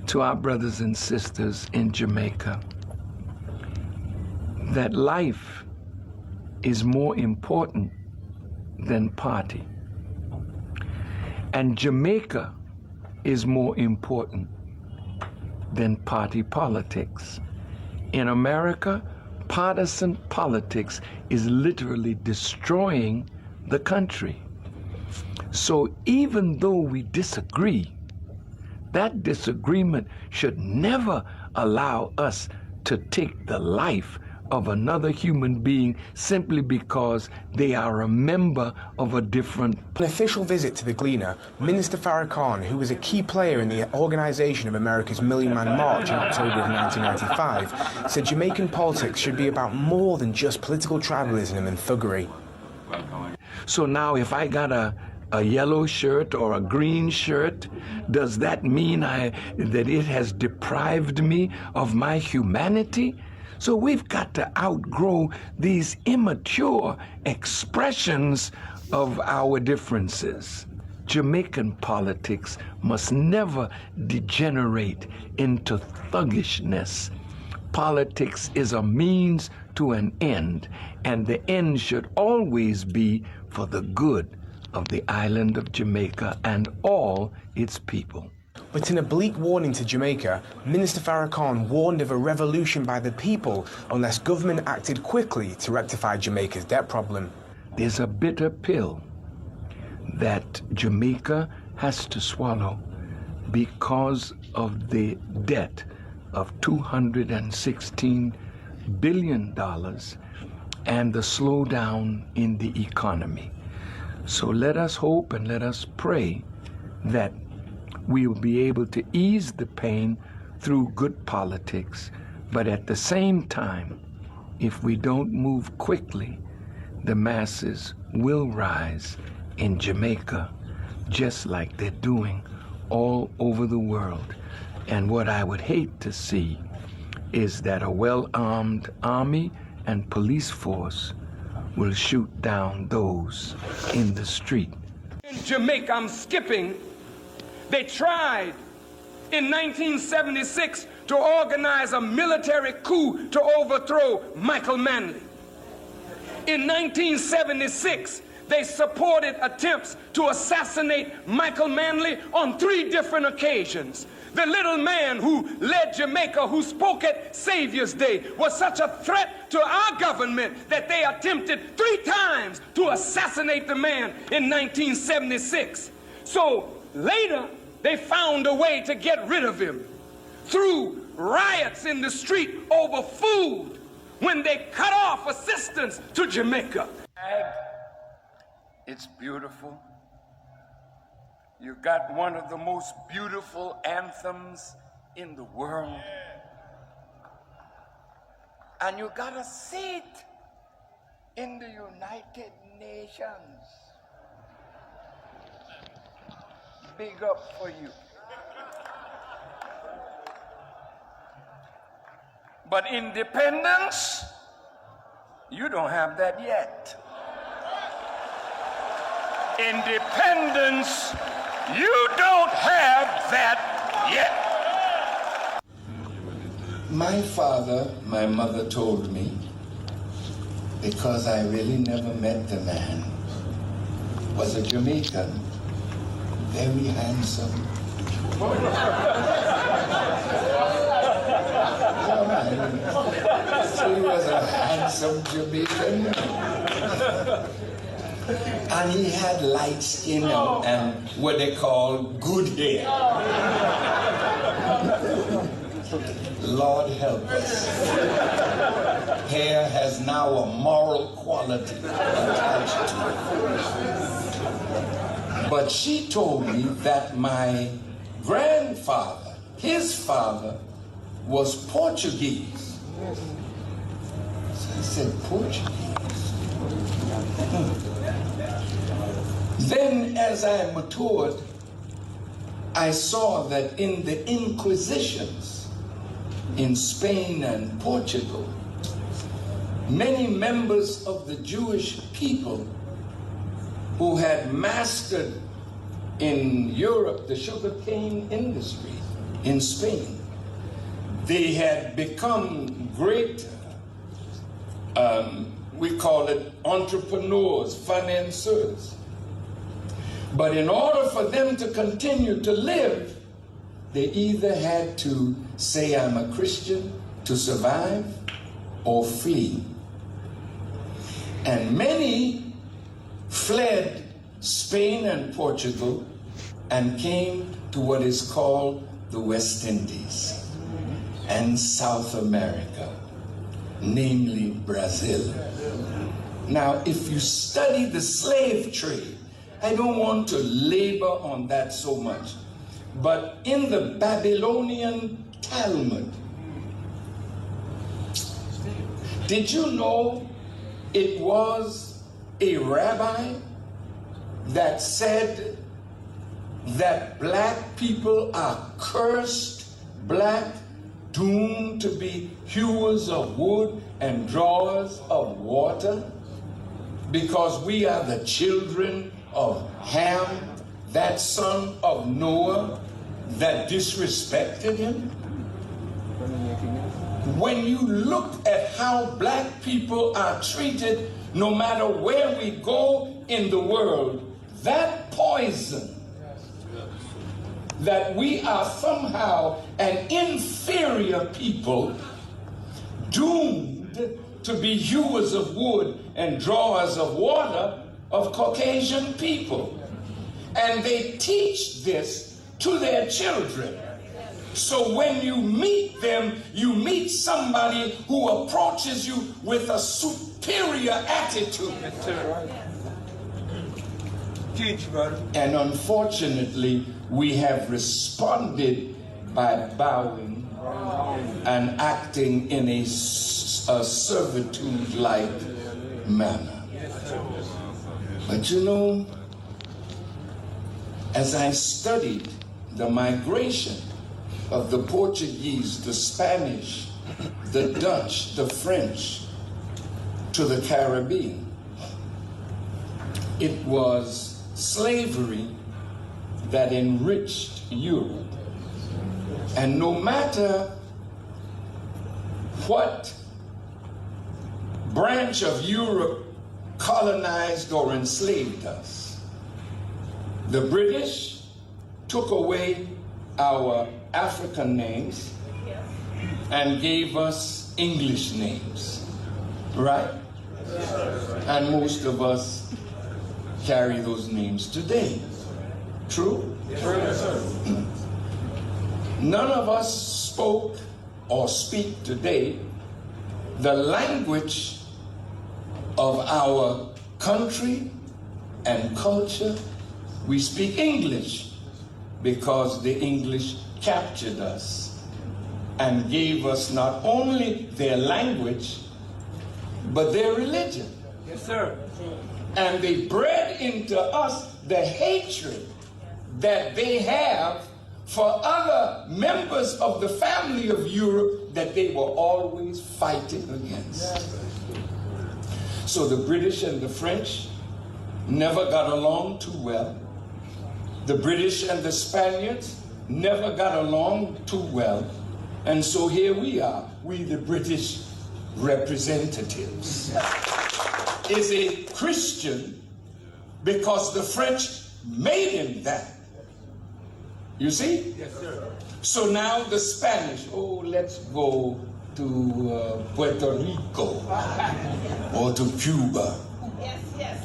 to our brothers and sisters in Jamaica that life is more important than party. And Jamaica is more important than party politics. In America, partisan politics is literally destroying the country. So even though we disagree, that disagreement should never allow us to take the life of another human being simply because they are a member of a different... An official visit to the Gleaner, Minister Farrakhan, who was a key player in the organisation of America's Million Man March in October of 1995, said Jamaican politics should be about more than just political tribalism and thuggery. So now if I got a yellow shirt or a green shirt, does that mean that it has deprived me of my humanity? So we've got to outgrow these immature expressions of our differences. Jamaican politics must never degenerate into thuggishness. Politics is a means to an end, and the end should always be for the good of the island of Jamaica and all its people. But in a bleak warning to Jamaica, Minister Farrakhan warned of a revolution by the people unless government acted quickly to rectify Jamaica's debt problem. There's a bitter pill that Jamaica has to swallow because of the debt of $216 billion and the slowdown in the economy. So let us hope and let us pray that we will be able to ease the pain through good politics, but at the same time, if we don't move quickly, the masses will rise in Jamaica, just like they're doing all over the world. And what I would hate to see is that a well-armed army and police force will shoot down those in the street. In Jamaica, I'm skipping, they tried in 1976 to organize a military coup to overthrow Michael Manley. In 1976, they supported attempts to assassinate Michael Manley on 3 different occasions. The little man who led Jamaica, who spoke at Savior's Day, was such a threat to our government that they attempted 3 times to assassinate the man in 1976. So later, they found a way to get rid of him through riots in the street over food when they cut off assistance to Jamaica. It's beautiful. You got one of the most beautiful anthems in the world. And you got a seat in the United Nations. Big up for you. But independence, you don't have that yet. Independence, you don't have that yet. My father, my mother told me, because I really never met the man, was a Jamaican, very handsome. So he was a handsome Jamaican. And he had light skin and what they call good hair. Lord help us. Hair has now a moral quality attached to it. But she told me that my grandfather, his father, was Portuguese. So I said, Portuguese? Then as I matured, I saw that in the Inquisitions in Spain and Portugal, many members of the Jewish people who had mastered in Europe the sugarcane industry in Spain. They had become great, we call it entrepreneurs, financiers. But in order for them to continue to live, they either had to say, I'm a Christian to survive, or flee. And many fled Spain and Portugal and came to what is called the West Indies and South America, namely Brazil. Now, if you study the slave trade, I don't want to labor on that so much, but in the Babylonian Talmud, did you know it was a rabbi that said that black people are cursed, black, doomed to be hewers of wood and drawers of water, because we are the children of Ham, that son of Noah that disrespected him? When you look at how black people are treated, no matter where we go in the world, that poison that we are somehow an inferior people, doomed to be hewers of wood and drawers of water of Caucasian people. And they teach this to their children. So when you meet them, you meet somebody who approaches you with a superior attitude. Teach, brother. And unfortunately, we have responded by bowing and acting in a servitude-like manner. But you know, as I studied the migration of the Portuguese, the Spanish, the Dutch, the French to the Caribbean, it was slavery that enriched Europe. And no matter what branch of Europe colonized or enslaved us, the British took away our African names and gave us English names, right? And most of us carry those names today. True? None of us spoke or speak today the language of our country and culture. We speak English because the English captured us and gave us not only their language, but their religion. Yes, sir. And they bred into us the hatred that they have for other members of the family of Europe that they were always fighting against. So the British and the French never got along too well. The British and the Spaniards never got along too well. And so here we are, we the British representatives. Is a Christian because the French made him that. You see? Yes, sir. So now the Spanish, oh, let's go to Puerto Rico or to Cuba. Yes, yes.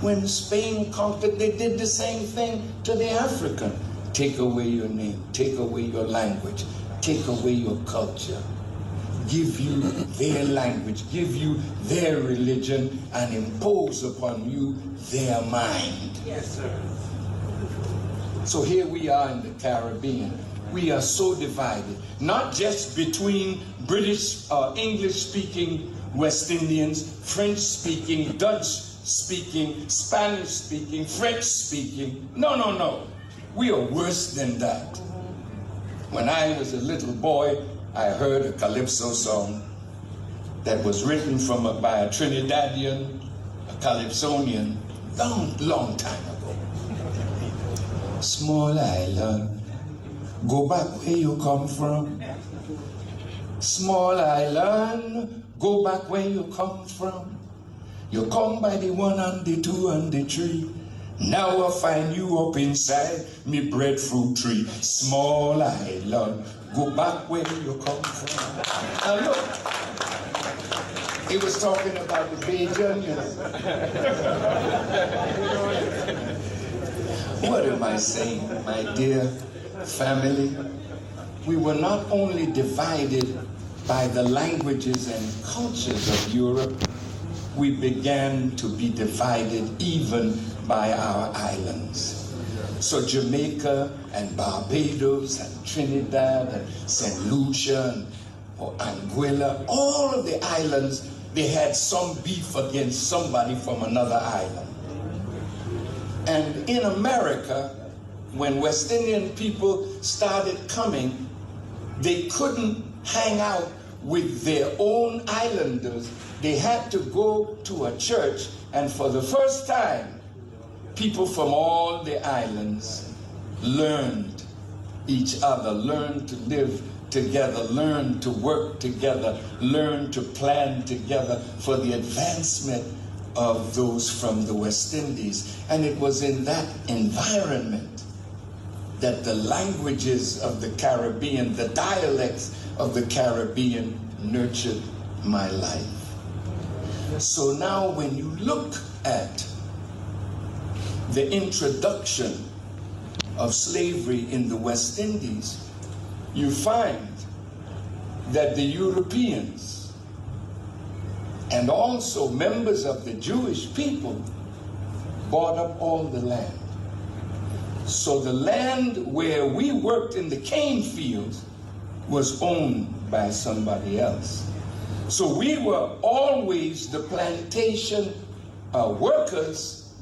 When Spain conquered, they did the same thing to the African. Take away your name, take away your language, take away your culture, give you their language, give you their religion, and impose upon you their mind. Yes, sir. So here we are in the Caribbean. We are so divided, not just between British or English-speaking West Indians, French-speaking, Dutch-speaking, Spanish-speaking, French-speaking. No, no, no. We are worse than that. When I was a little boy, I heard a calypso song that was written by a Trinidadian, a Calypsonian, long time ago. Small island, go back where you come from. Small island, go back where you come from. You come by the 1 and the 2 and the 3. Now I find you up inside me breadfruit tree. Small island, go back where you come from. Now look, he was talking about the Bajan, you know. What am I saying, my dear family? We were not only divided by the languages and cultures of Europe, we began to be divided even by our islands. So Jamaica and Barbados and Trinidad and St. Lucia and Anguilla, all of the islands, they had some beef against somebody from another island. And in America, when West Indian people started coming, they couldn't hang out with their own islanders. They had to go to a church, and for the first time, people from all the islands learned each other, learned to live together, learned to work together, learned to plan together for the advancement of those from the West Indies. And it was in that environment that the languages of the Caribbean, the dialects of the Caribbean nurtured my life. So now when you look at the introduction of slavery in the West Indies, you find that the Europeans and also members of the Jewish people bought up all the land. So the land where we worked in the cane fields was owned by somebody else. So we were always the plantation workers,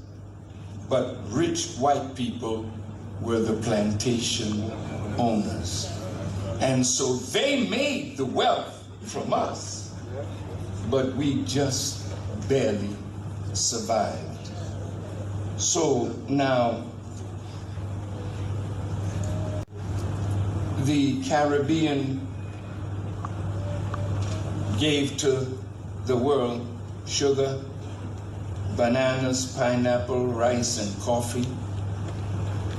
but rich white people were the plantation owners. And so they made the wealth from us, but we just barely survived. So now, the Caribbean gave to the world sugar, bananas, pineapple, rice, and coffee.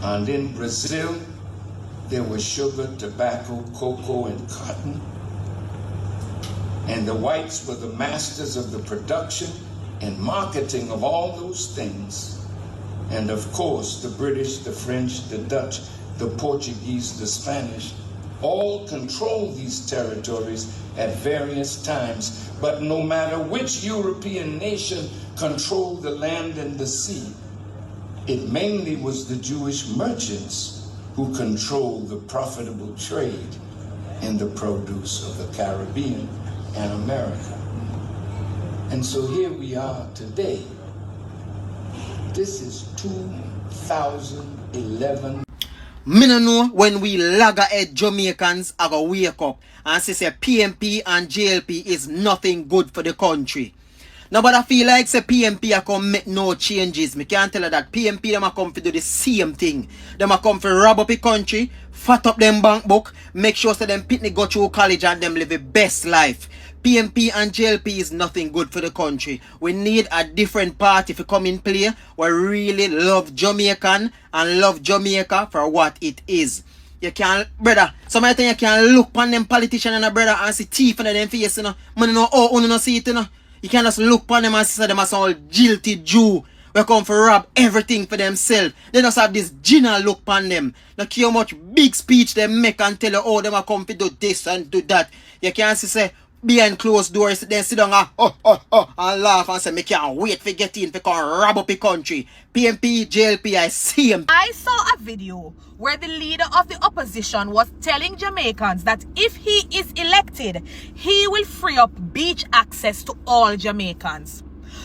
And in Brazil, there was sugar, tobacco, cocoa, and cotton. And the whites were the masters of the production and marketing of all those things. And of course, the British, the French, the Dutch, the Portuguese, the Spanish, all controlled these territories at various times. But no matter which European nation controlled the land and the sea, it mainly was the Jewish merchants who controlled the profitable trade in the produce of the Caribbean and America. And so here we are today. This is 2011. Me no know when we loggerhead Jamaicans are gonna wake up and say PMP and JLP is nothing good for the country. Now, but I feel like say PMP are come make no changes. Me can't tell her that PMP them a come to do the same thing. Them a come for rob up the country, fat up them bank book, make sure so them pitney go through college and them live the best life. PMP and JLP is nothing good for the country. We need a different party to come in play. We really love Jamaican and love Jamaica for what it is. You can't, brother, somebody think you can look upon them politicians and a brother and see teeth in them face, you know. Man, you know, oh, you know, see it, you know. You can just look upon them and see them as all guilty Jew. We come for rob everything for themselves. They just have this general look upon them. Look how much big speech they make and tell you, oh, them are come to do this and do that. You can't say, behind closed doors, then sit down and and laugh and say, me can't wait for get in, for come rob up the country. PMP, JLP, I see him. I saw a video where the leader of the opposition was telling Jamaicans that if he is elected, he will free up beach access to all Jamaicans.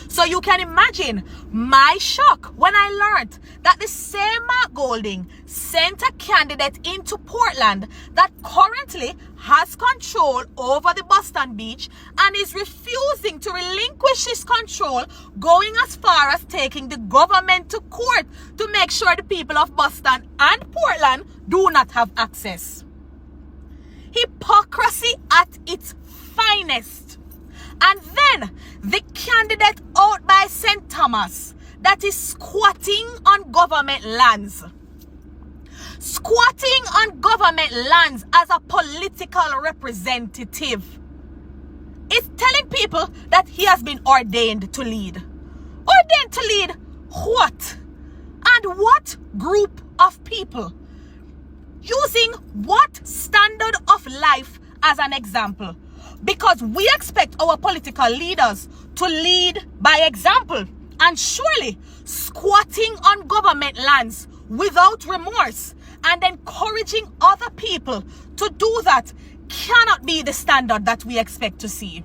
So you can imagine my shock when I learned that the same Mark Golding sent a candidate into Portland that currently has control over the Boston Beach and is refusing to relinquish his control, going as far as taking the government to court to make sure the people of Boston and Portland do not have access. Hypocrisy at its finest. And then the candidate out by St. Thomas that is squatting on government lands. Squatting on government lands as a political representative is telling people that he has been ordained to lead. Ordained to lead what? And what group of people? Using what standard of life as an example? Because we expect our political leaders to lead by example, and surely squatting on government lands without remorse and encouraging other people to do that cannot be the standard that we expect to see.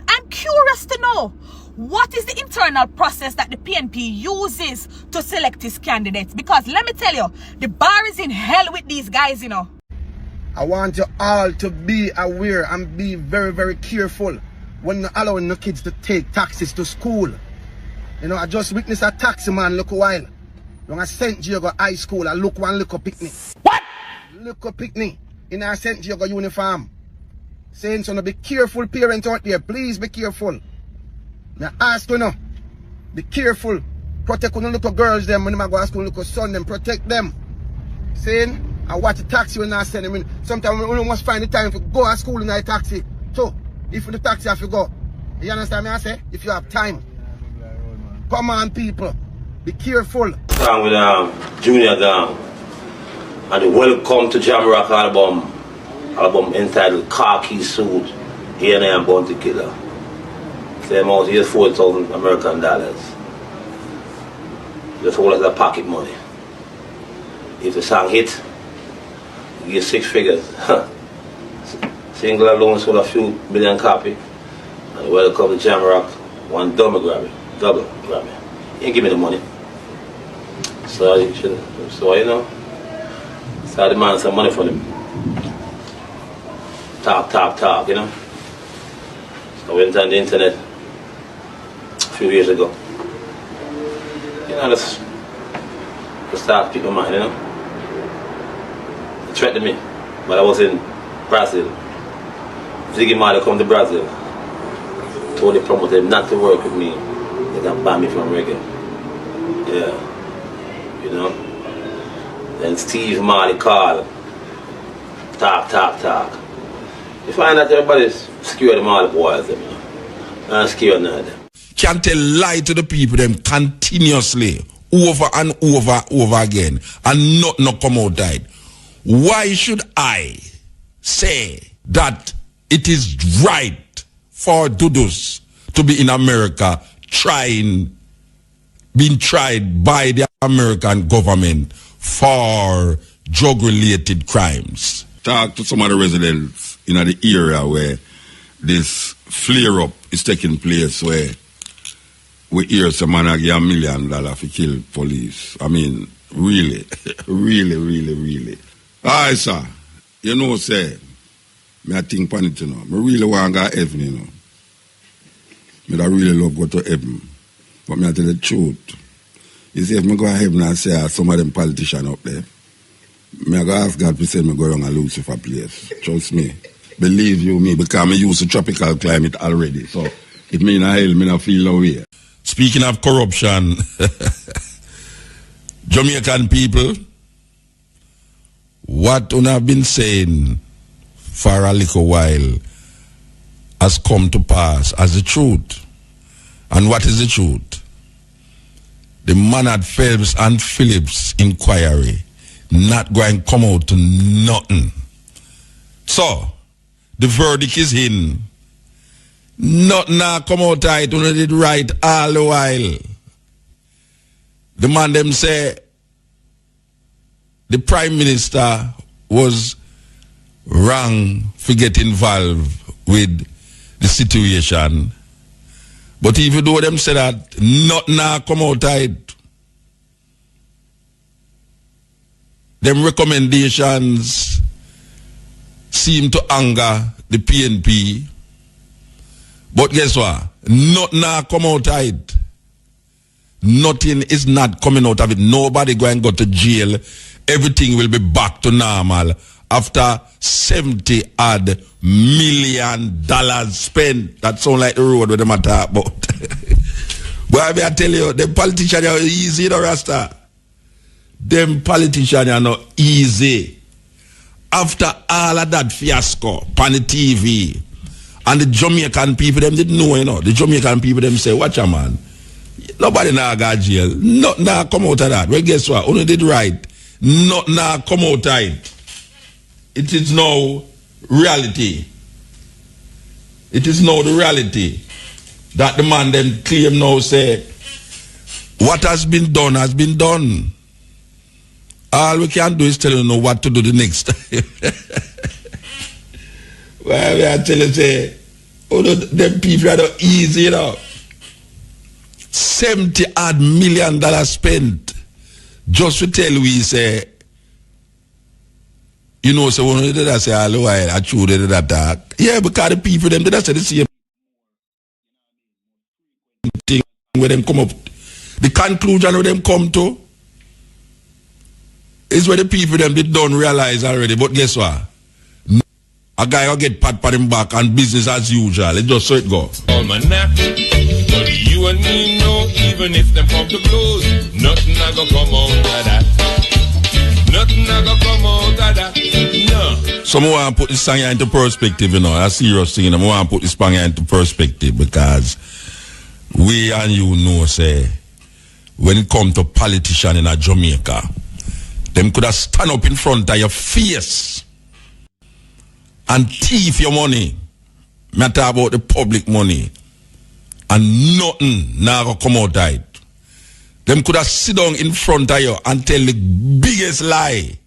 I'm curious to know, what is the internal process that the PNP uses to select its candidates? Because let me tell you, the bar is in hell with these guys, you know. I want you all to be aware and be very, very careful when allowing the kids to take taxis to school. You know, I just witnessed a taxi man look a while. When I sent Diego high school, I look one little picnic. What? Little picnic in our St. Diego uniform. Saying so, be careful parents out there. Please be careful. I ask you now, be careful. Protect your little girls them when they go to school, little son them. Protect them. Saying, I watch a taxi when I send them in. Sometimes we must find the time to go to school in a taxi. So, if the taxi have to go, you understand me I say? If you have time. Come on people, be careful. Song with Junior Gang and the Welcome to JAMAICAN album entitled Khaki Suit, Here and I Am Bounty Killer. Same amount, here's $4,000 American dollars. Just hold as a pocket money. If the song hit, you get 6 figures. Single alone sold a few million copies. And Welcome to JAMAICAN, one double Grammy. He ain't give me the money. So you know, so I demand some money from him. Talk, you know. So I went on the internet a few years ago. You know, just start people's mind, you know. They threatened me, but I was in Brazil. Ziggy Marley come to Brazil. Told the promoter not to work with me. They can ban me from reggae. Yeah. You know. Then Steve Marley called. Talk. You find that everybody's scared of all the boys, them, you know. I'm scared of them. Can tell lie to the people them continuously, over and over again, and not come out right. Why should I say that it is right for Dudus to be in America being tried by the American government for drug-related crimes? Talk to some of the residents in the area where this flare-up is taking place, where we hear some man give $1 million to kill police. I mean, really, really. Aye, sir. You know, say, I think on it, you know. I really want to go to heaven, you know. I really love go to heaven. But I tell the truth. You see, if I go to heaven and say some of them politicians up there, I go ask God to send me go around a Lucifer place. Trust me. Believe you me, because I'm used to tropical climate already. So, if me in hell, I don't feel no way. Speaking of corruption, Jamaican people, what you have been saying for a little while has come to pass as the truth. And what is the truth? The Manad Phelps and Phillips inquiry not going to come out to nothing. So, the verdict is in. Nothing now come out right, you did right all the while. The man them say the Prime Minister was wrong for get involved with the situation. But even though them say that, nothing now come out right. Them recommendations seem to anger the PNP. But guess what? Nothing come out of it. Nothing is not coming out of it. Nobody going to go to jail. Everything will be back to normal after $70 million spent. That sound like the road where them talk about. But I tell you, the politicians are easy, no Rasta. Them politicians are not easy. After all of that fiasco on the TV, and the Jamaican people, them didn't know, you know. The Jamaican people, them say, watch a man. Nobody now got jail. Nothing now come out of that. Well, guess what? Only did right. Nothing now come out of it. It is now reality. It is now the reality that the man them claim now say, what has been done has been done. All we can do is tell you know what to do the next time. Well, I tell you, say, oh, them people are not easy, you know. $70 million spent just to tell we say, you know, so when they did that say, hello, I true they did that. Yeah, because the people them did that say the same thing where them come up. The conclusion where them come to is where the people them did don't realize already. But guess what? A guy will get pat him back and business as usual. It just so it go. But you and me know even if them come to close, nothing a go come out of that. Nothing a go come out of that. No. So I want to put this song into perspective, you know. A serious thing. I want to put this song into perspective because we and you know, say, when it comes to politicians in Jamaica, them could have stand up in front of your face and thief your money. Me talk about the public money. And nothing now come out of it. Them could have sit down in front of you and tell the biggest lie.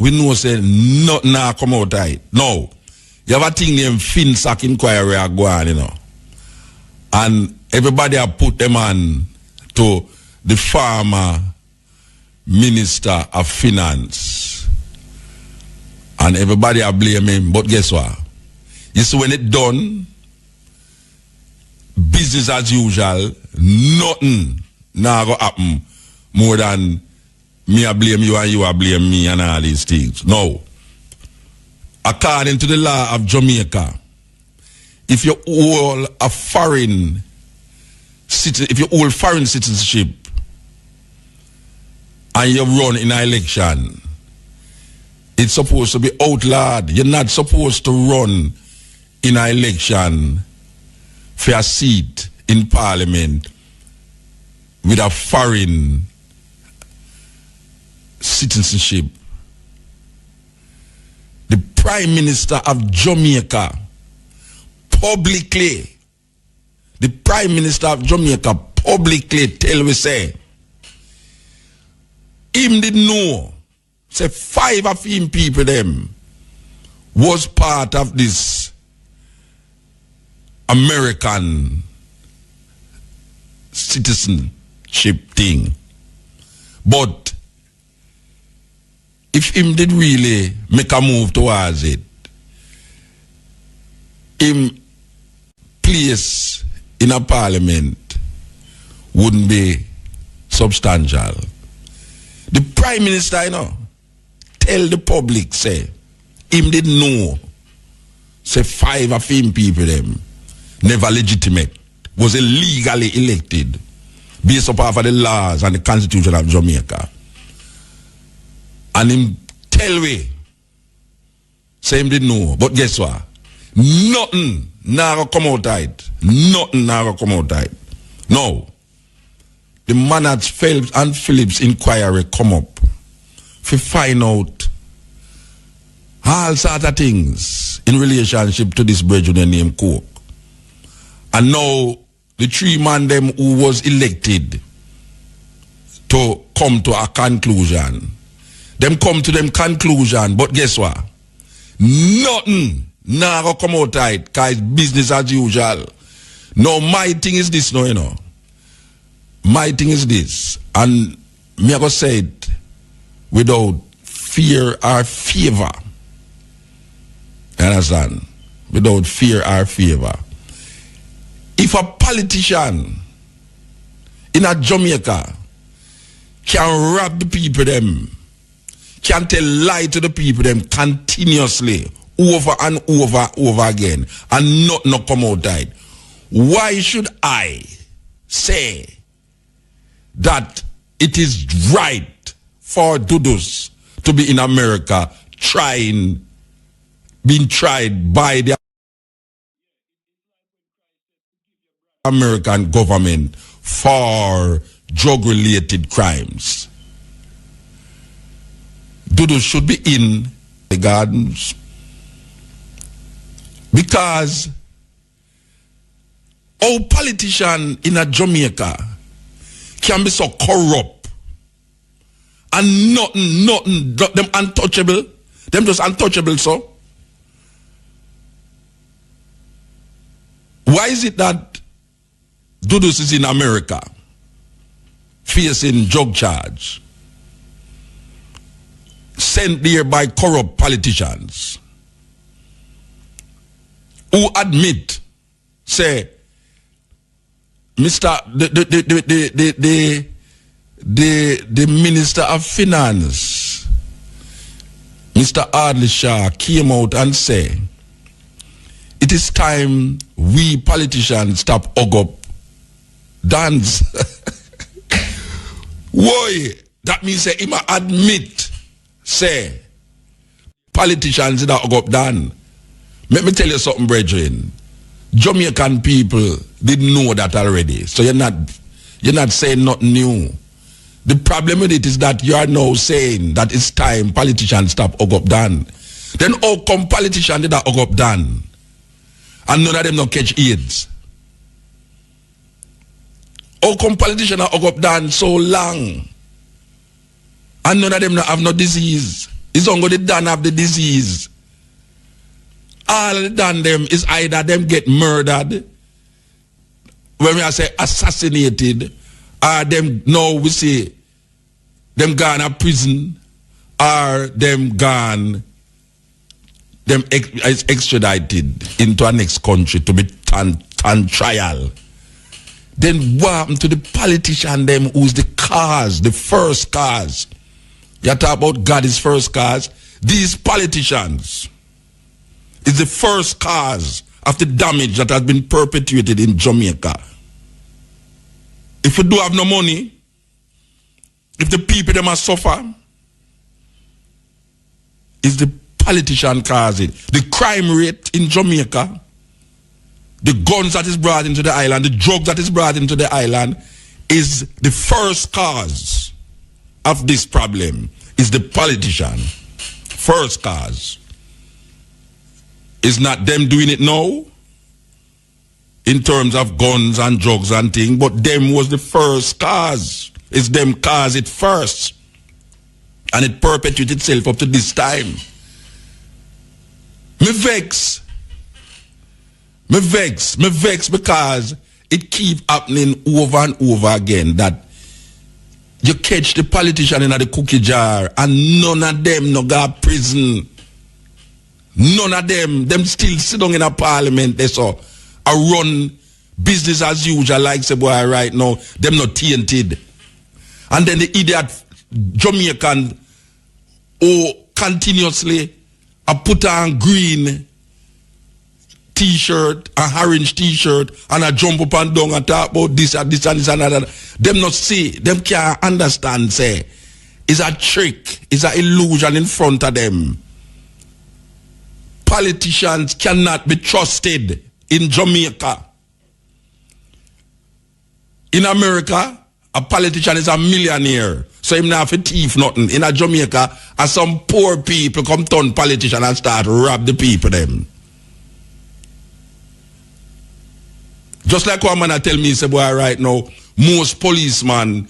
We know say nothing now come out of it. No. You have a thing named FinSac inquiry are going, you know. And everybody have put them on to the former Minister of Finance. And everybody are blame him. But guess what? You see when it done, business as usual, nothing now go happen more than me I blame you and you I blame me and all these things. No. According to the law of Jamaica, if you hold a foreign citizenship and you run in an election, it's supposed to be outlawed. You're not supposed to run in an election for a seat in parliament with a foreign citizenship. The Prime Minister of Jamaica publicly tell we say him didn't know. Say 5 of him people them was part of this American citizenship thing. But if him did really make a move towards it, him place in a parliament wouldn't be substantial. The Prime Minister, you know, tell the public, say, him didn't know, say 5 of him people them never legitimate, was illegally elected based upon the laws and the Constitution of Jamaica. And him tell we, say him didn't know. But guess what? Nothing now come out of it. Nothing now come out of it. No. The man at Phelps and Phillips inquiry come up to find out all sort of things in relationship to this brethren named Coke. And now the 3 man them who was elected to come to a conclusion. Them come to them conclusion, but guess what? Nothing now come out of it, because business as usual. No, my thing is this, no, you know. My thing is this, and me I go say it without fear or favor. You understand? Without fear or favor. If a politician in a Jamaica can rob the people them, can tell lie to the people them continuously, over and over again, and not come out right, why should I say that it is right for Dudus to be in America being tried by the American government for drug-related crimes? Dudus should be in the gardens because our politician in a Jamaica can be so corrupt and nothing, them untouchable, them just untouchable. So why is it that Dudus is in America facing drug charge, sent there by corrupt politicians who admit, say, Mr. The Minister of Finance, Mr. Ardley Shah, came out and say, it is time we politicians stop hug up dance. Why? That means say him admit, say, politicians that hug up done. Let me tell you something, brethren. Jamaican people didn't know that already. So you're not saying nothing new. The problem with it is that you are now saying that it's time politicians stop hug up done. Then how come politicians did that hug up done? And none of them don't catch AIDS? How come politicians hug up done so long? And none of them have no disease? It's only the done have the disease. All done them is either them get murdered, when we say assassinated, or them now we say them gone to prison, or them gone, them extradited into a next country to be on trial. Then what happened to the politician them who's the cause, the first cause? You talk about God is first cause. These politicians is the first cause of the damage that has been perpetuated in Jamaica. If we do have no money, if the people them are suffer, is the politician cause it. The crime rate in Jamaica, the guns that is brought into the island, the drugs that is brought into the island, is the first cause of this problem, is the politician. First cause. It's not them doing it now in terms of guns and drugs and things, but them was the first cause. It's them cause it first. And it perpetuates itself up to this time. Me vex because it keep happening over and over again that you catch the politician in the cookie jar and none of them no go to prison. None of them still sit down in a parliament, they saw, run business as usual, like say boy right now, them not tainted. And then the idiot Jamaican who continuously put on green t-shirt, an orange t-shirt, and a jump up and down and talk about this and this and this and that. Them not see, them can't understand, say, it's a trick, it's an illusion in front of them. Politicians cannot be trusted in Jamaica. In America, a politician is a millionaire, so him not have to thief nothing. In a Jamaica, and some poor people come turn politician and start rob the people them. Just like one man I tell me, say boy right now, most policeman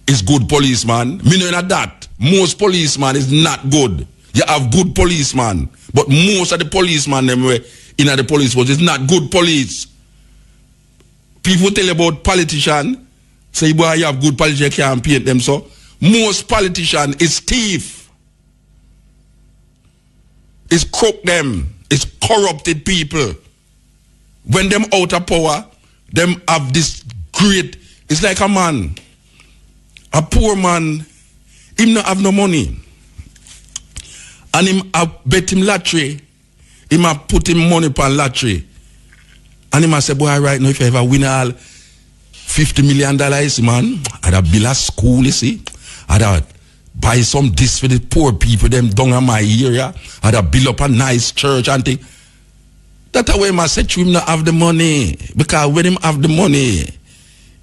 is good policeman. Me know that. Most policeman is not good. You have good policeman, but most of the policemen them in the police force is not good police. People tell you about politician, say boy you have good politician, you can't paint them so. Most politician is thief. It's crook them. It's corrupted people. When them out of power, them have this great, it's like a man. A poor man, him not have no money. And him bet him lottery. Him a put him money upon lottery. And him a say, boy, right now, if I ever win all $50 million, man, I'd build a school, you see. I'd buy some this for the poor people, them down in my area. I'd build up a nice church and thing. That's why I said to him not have the money. Because when him have the money,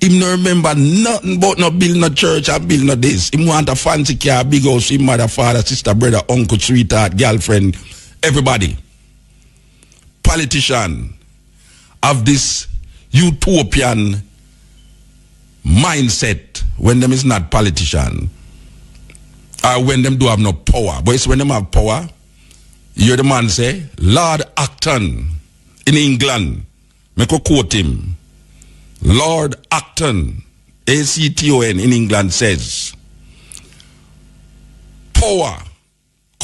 him no remember nothing about no build no church or build no this. Him want a fancy car, big house, him mother, father, sister, brother, uncle, sweetheart, girlfriend, everybody. Politician have this utopian mindset when them is not politician. Or when them do have no power. But it's when them have power, you hear the man say, Lord Acton in England, me go quote him. Lord Acton, A-C-T-O-N in England says, power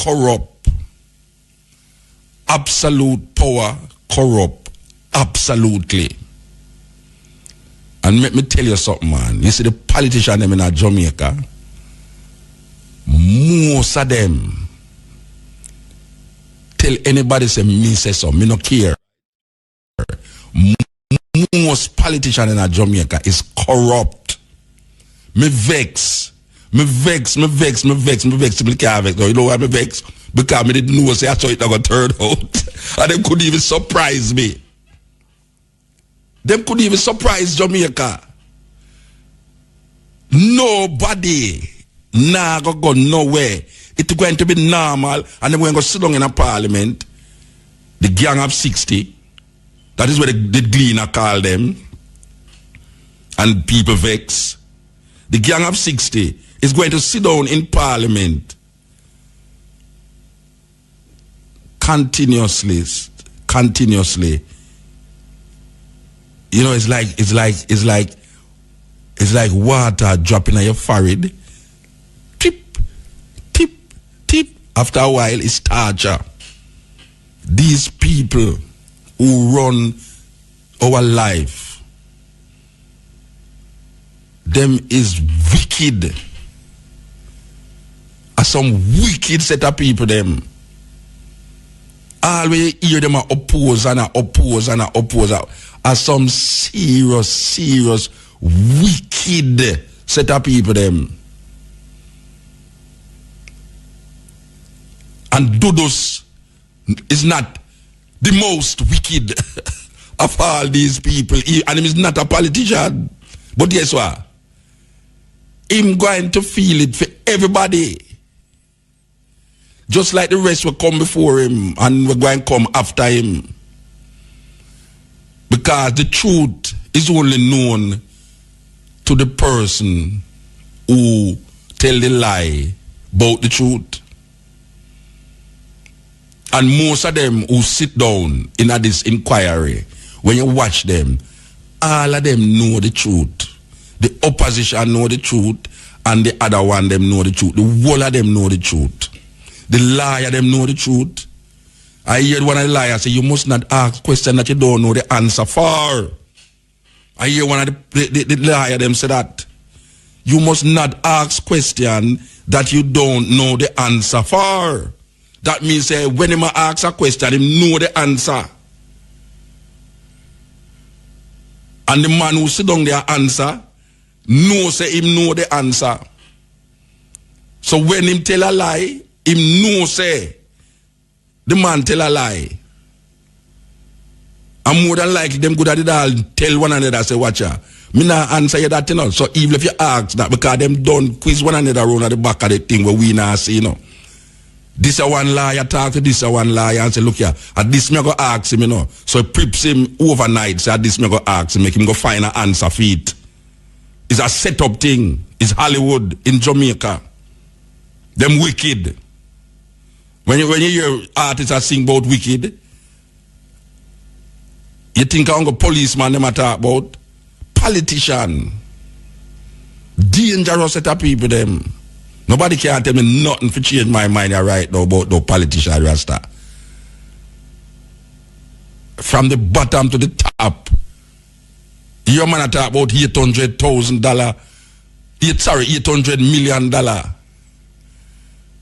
corrupt. Absolute power corrupt. Absolutely. And let me tell you something, man. You see the politicians in Jamaica, most of them tell anybody say me say so, me no care. Most politicians in Jamaica is corrupt. Me vex. Me can't vex. You know why me vex? Because me didn't know say I saw it not gonna turn out. And them couldn't even surprise me. Them couldn't even surprise Jamaica. Nobody nah go nowhere. It's going to be normal, and then we're going to sit down in a parliament, the gang of 60, that is what the Gleaner call them, and people vex. The gang of 60 is going to sit down in parliament continuously. You know, it's like water dropping on your forehead. Tip. After a while, it's torture. These people who run our life, them is wicked. Are some wicked set of people, them. Always hear them oppose. Are some serious, wicked set of people, them. And Dudos is not the most wicked of all these people. And he is not a politician. But guess what? Him going to feel it for everybody. Just like the rest will come before him and we're going to come after him. Because the truth is only known to the person who tell the lie about the truth. And most of them who sit down in this inquiry, when you watch them, all of them know the truth. The opposition know the truth, and the other one them know the truth. The whole of them know the truth. The liar them know the truth. I hear one of the liars say, you must not ask questions that you don't know the answer for. I hear one of the liar them say that. You must not ask questions that you don't know the answer for. That means when him ask a question, him know the answer. And the man who sit down there answer, him know the answer. So when him tell a lie, him know the man tell a lie. And more than likely, them good at it all tell one another, say, watch ya. Me not answer you that, you know. So even if you ask that, because them don't quiz one another around at the back of the thing where we not see, you know. This a one liar talk to this a one liar and say, look here, at this me go ask him, you know. So it preps him overnight, say at this me go ask him, make him go find an answer for it. It's a set-up thing. It's Hollywood in Jamaica. Them wicked. When you hear artists sing about wicked, you think I'm a policeman them a talk about? Politician. Dangerous set of people them. Nobody can tell me nothing to change my mind right now about no politician Rasta. from the bottom to the top. Your man talk about $800,000. $800 million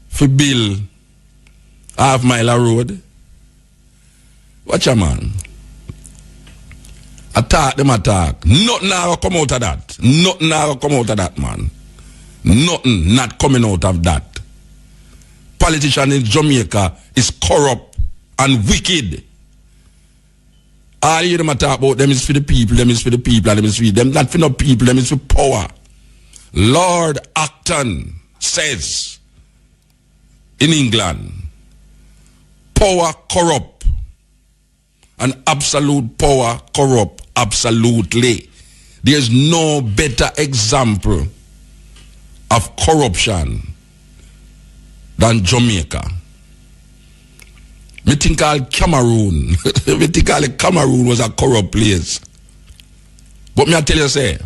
for build half-mile of road. Watch a man. Attack them attack. Nothing will come out of that. Nothing will come out of that, man. Nothing not coming out of that. Politician in Jamaica is corrupt and wicked. All you them talk about them is for the people, them is for the people, and them is for them not for no people, them is for power. Lord Acton says in England, power corrupt and absolute power corrupt absolutely. There's no better example of corruption than Jamaica. Me think all Cameroon. Me think all Cameroon was a corrupt place. But me I tell you say,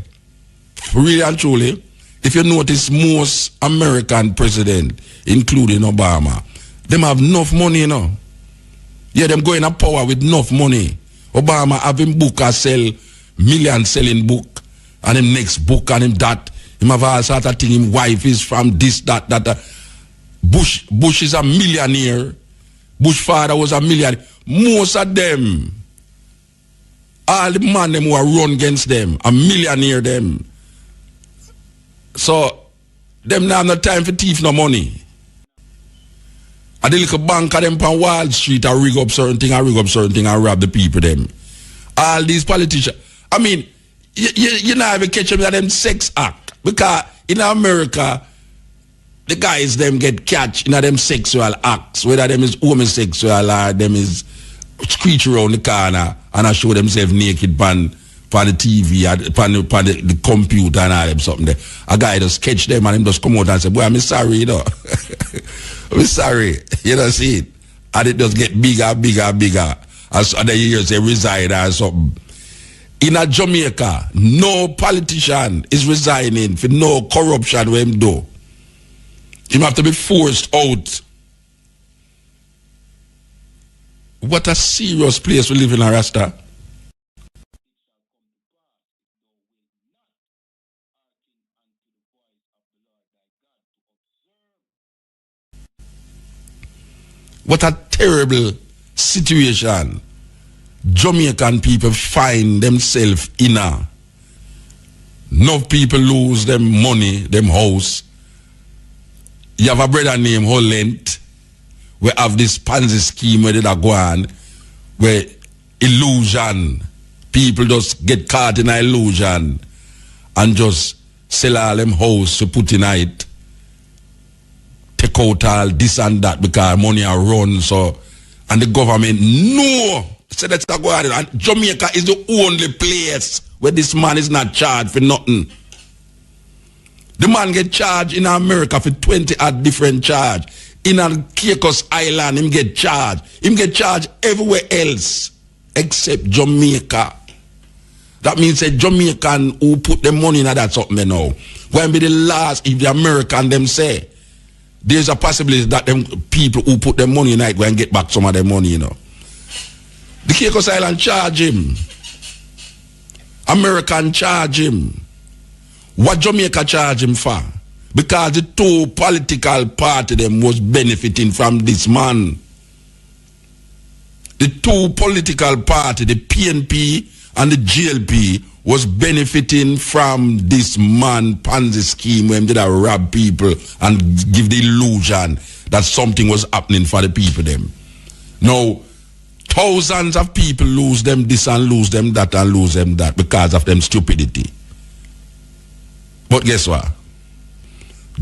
really and truly, if you notice most American president, including Obama, them have enough money, you know. Yeah, them going to power with enough money. Obama having book or sell million selling book, and him next book and him that. Him have all sort of thing. Him wife is from this, that. Bush is a millionaire. Bush father was a millionaire. Most of them, all the man them who are run against them, a millionaire them. So, them now have no time for thief no money. And the little banker them on Wall Street and rig up certain thing and rob the people them. All these politicians. I mean, you know if you catch them at them sex act. Because in America, the guys them get catch in them sexual acts, whether them is homosexual or them is screech around the corner and I show themselves naked on the TV, on the computer and all them something there. A guy just catch them and him just come out and say, boy, I'm sorry, you know. I'm sorry. You know, see it. And it just get bigger, bigger, bigger. As other years they reside or something. In a Jamaica, no politician is resigning for no corruption when him do. Him have to be forced out. What a serious place we live in, Rasta. What a terrible situation Jamaican people find themselves in. Enough people lose them money, them house. You have a brother named Holland. We have this Ponzi scheme where they go on, where illusion, people just get caught in an illusion and just sell all them house to put in it. Take out all this and that because money are run. So, and the government no. So that's not going on. And Jamaica is the only place where this man is not charged for nothing. The man get charged in America for 20 odd different charge. In a Caicos Island, him get charged. Him get charged everywhere else except Jamaica. That means a Jamaican who put the money in that something now. When be the last, if the American them say, there's a possibility that them people who put their money in it go and get back some of their money, you know. The Caicos Island charge him. American charge him. What Jamaica charge him for? Because the two political party them was benefiting from this man. The two political party, the PNP and the GLP, was benefiting from this man Ponzi scheme when they did rob people and give the illusion that something was happening for the people them. Now, thousands of people lose them this and lose them that and lose them that because of them stupidity. But guess what?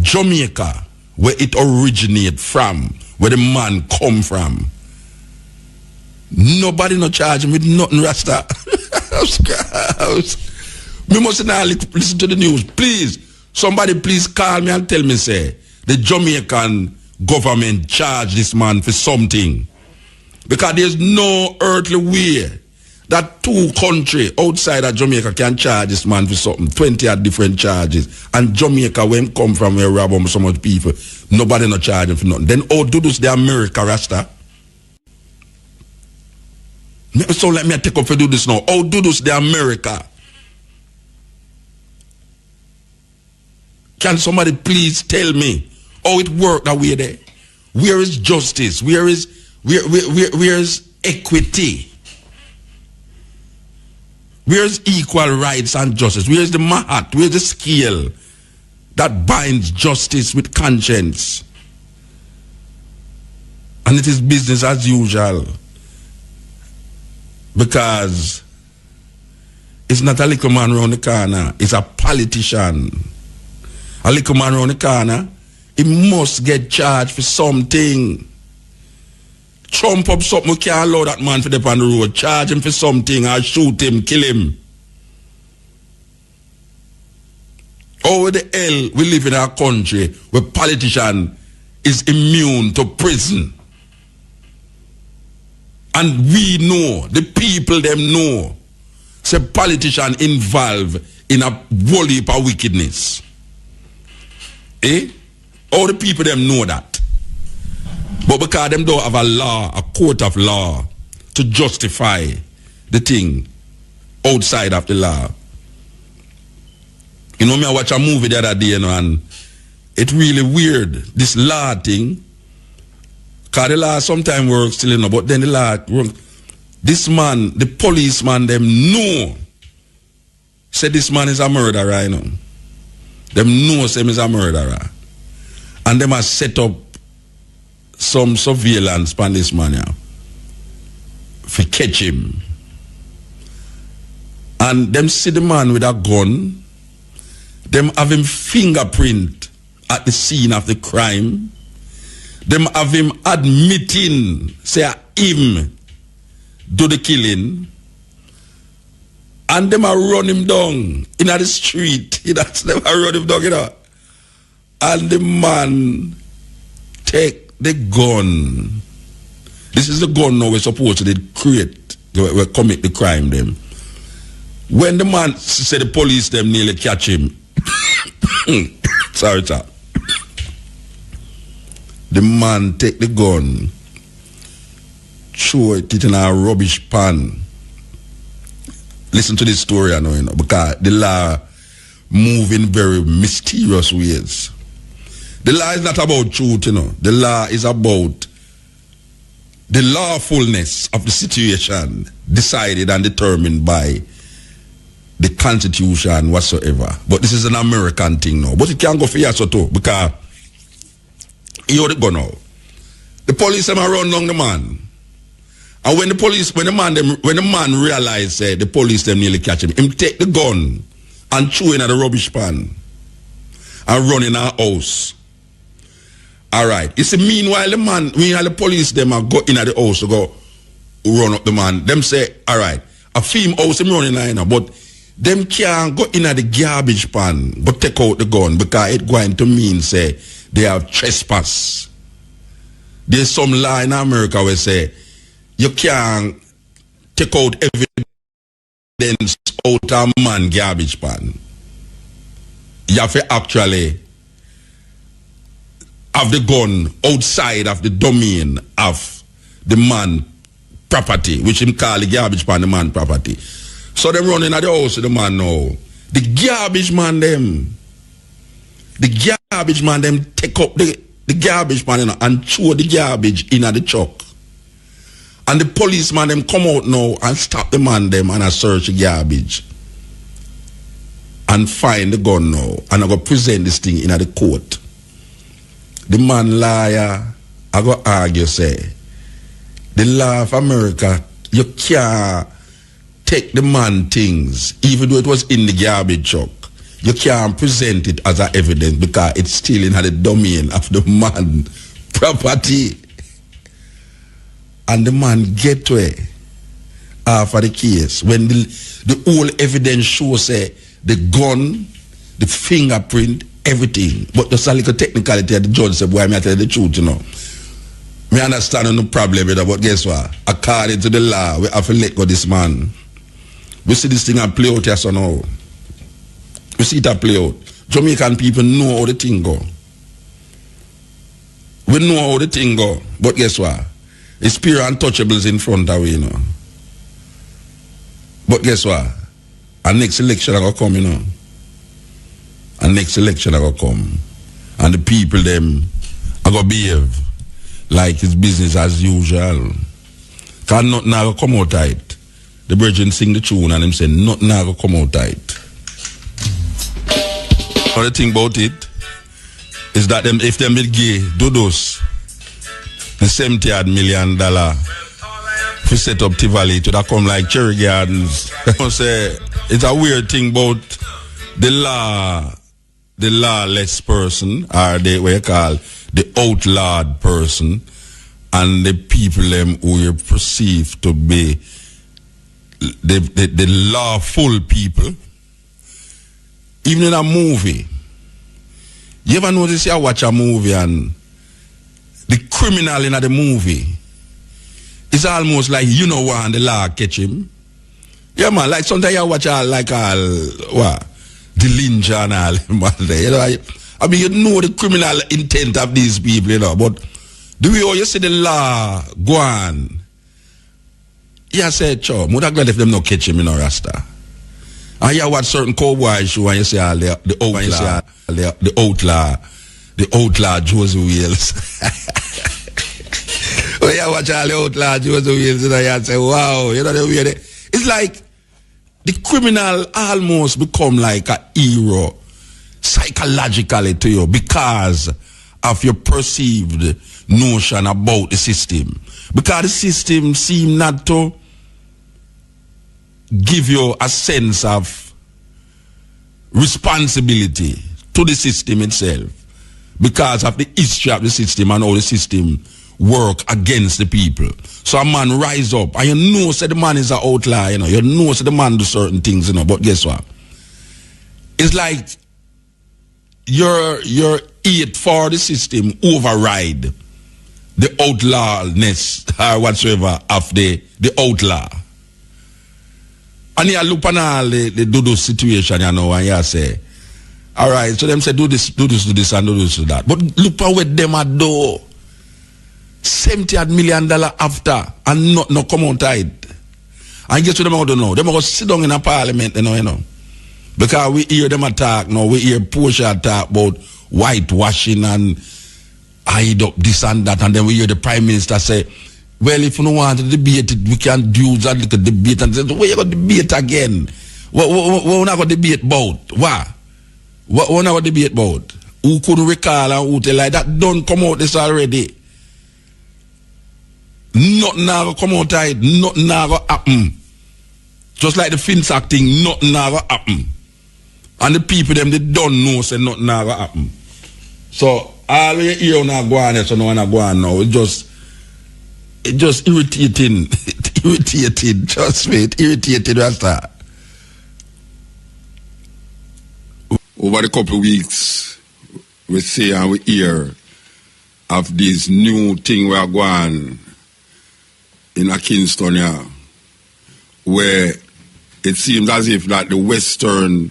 Jamaica, where it originated from, where the man come from, nobody no charge him with nothing, Rasta. We must not listen to the news. Please, somebody please call me and tell me, say, the Jamaican government charge this man for something. Because there's no earthly way that two countries outside of Jamaica can charge this man for something. 20 odd different charges. And Jamaica, when come from where rob so much people, nobody no charge him for nothing. Then how do this the America, Rasta? So let me take up for do this now. How do this the America? Can somebody please tell me how it worked that way there? Where is justice? Where is equity? Where is equal rights and justice? Where is the mahat? Where is the scale that binds justice with conscience? And it is business as usual. Because it's not a little man around the corner, it's a politician. A little man around the corner, he must get charged for something. Trump up something, we can't allow that man to dip on the road. Charge him for something or shoot him, kill him. How the hell we live in our country where politician is immune to prison? And we know, the people them know, say politician involved in a whole heap of wickedness. Eh? All the people them know that. But because them don't have a law, a court of law, to justify the thing outside of the law. You know, me I watch a movie the other day, you know, and it's really weird. This law thing, because the law sometimes works still, you know, but then the law works. This man, the policeman, them know, say this man is a murderer, you know. Them know say him is a murderer. And them has set up some surveillance on this man, yeah, for catch him. And them see the man with a gun, them have him fingerprint at the scene of the crime, them have him admitting, say him do the killing, and them are run him down in the street. That's them are run him down, you know. And the man take the gun. This is the gun now we're supposed to create, we commit the crime them. When the man said the police them nearly catch him, sorry, sir. The man take the gun, throw it in a rubbish pan. Listen to this story, I know, you know, because the law move in very mysterious ways. The law is not about truth, you know. The law is about the lawfulness of the situation decided and determined by the Constitution whatsoever. But this is an American thing now. But it can't go for years or two because you go now. The police them run down the man. And when the man realized the police them nearly catch him take the gun and throw in at the rubbish pan and run in our house. Alright. You see, meanwhile the police them are go in at the house to go run up the man. Them say, alright, a film house them running in, but them can't go in at the garbage pan but take out the gun because it's going to mean say they have trespass. There's some law in America where say you can't take out evidence out of a man garbage pan. You have to actually have the gun outside of the domain of the man property, which him call the garbage pan the man property. So them running at the house of the man now. The garbage man them take up the garbage pan, you know, and throw the garbage in at the truck. And the policeman them come out now and stop the man them and search the garbage. And find the gun now. And I go present this thing in at the court. The man liar, I go argue say, the law of America, you can't take the man things, even though it was in the garbage truck. You can't present it as a evidence because it's still in the domain of the man property. And the man get to it for the case. When the whole evidence shows say the gun, the fingerprint, everything. But there's a little technicality the judge said, boy, I tell you the truth, you know. Me understand no problem with that, but guess what? According to the law, we have to let go this man. We see this thing and play out here so now. We see it play out. Jamaican people know how the thing go. We know how the thing go. But guess what? It's pure untouchables in front of we, you know. But guess what? Our next election are going to come, you know. Our next election are going to come. And the people, them, are going to behave like it's business as usual. Because nothing are going to come out tight. The brethren sing the tune and them say, nothing are going to come out tight. Another thing about it is that them, if them be gay, do those, the $70 million to set up Tivoli, to that come like Cherry Gardens. I say it's a weird thing about the lawless person, or the what you call the outlawed person, and the people them who you perceive to be the lawful people. Even in a movie, you ever notice you watch a movie and the criminal in the movie, it's almost like you know what and the law catch him. Yeah, man, like sometimes you watch the lynch and all, you know, I mean, you know the criminal intent of these people, you know, but the way you see the law go on, you say, I'm not glad if them not catch him, you know, Rasta. And you watch certain cowboy show and you say the outlaw Joseph Wales. When you watch all the outlaw Joseph Wales, you know, you say, wow, you know the way it's like the criminal almost become like a hero psychologically to you because of your perceived notion about the system. Because the system seem not to give you a sense of responsibility to the system itself because of the history of the system and how the system work against the people. So a man rise up and you know say the man is an outlaw, you know, you know say the man do certain things, you know, but guess what? It's like your hate for the system override the outlawness or whatsoever of the outlaw. And you look on all the do this situation, you know, and you say, all right, so them say do this, and do this, do that. But look at what them are do. $70 million after, and not come out tight. And guess what them are going to know? Them are going to sit down in a parliament, you know. Because we hear them attack now, we hear Portia talk about whitewashing and hide up this and that, and then we hear the Prime Minister say, well, if you don't want to debate it, we can do that little debate. And say, where you going to debate again? What we not going to debate about? What we not going to debate about? Who couldn't recall and who tell like that? Don't come out this already. Nothing now come out tight. Nothing now go happen. Just like the FinSac thing, nothing now go happen. And the people them they don't know say nothing now go happen. So all we hear now go on, so no one go on now. It just irritating. Irritating. Trust me, it irritated Rasta. Over the couple of weeks, we see and we hear of this new thing we are going in a Kingston here, where it seems as if that the Western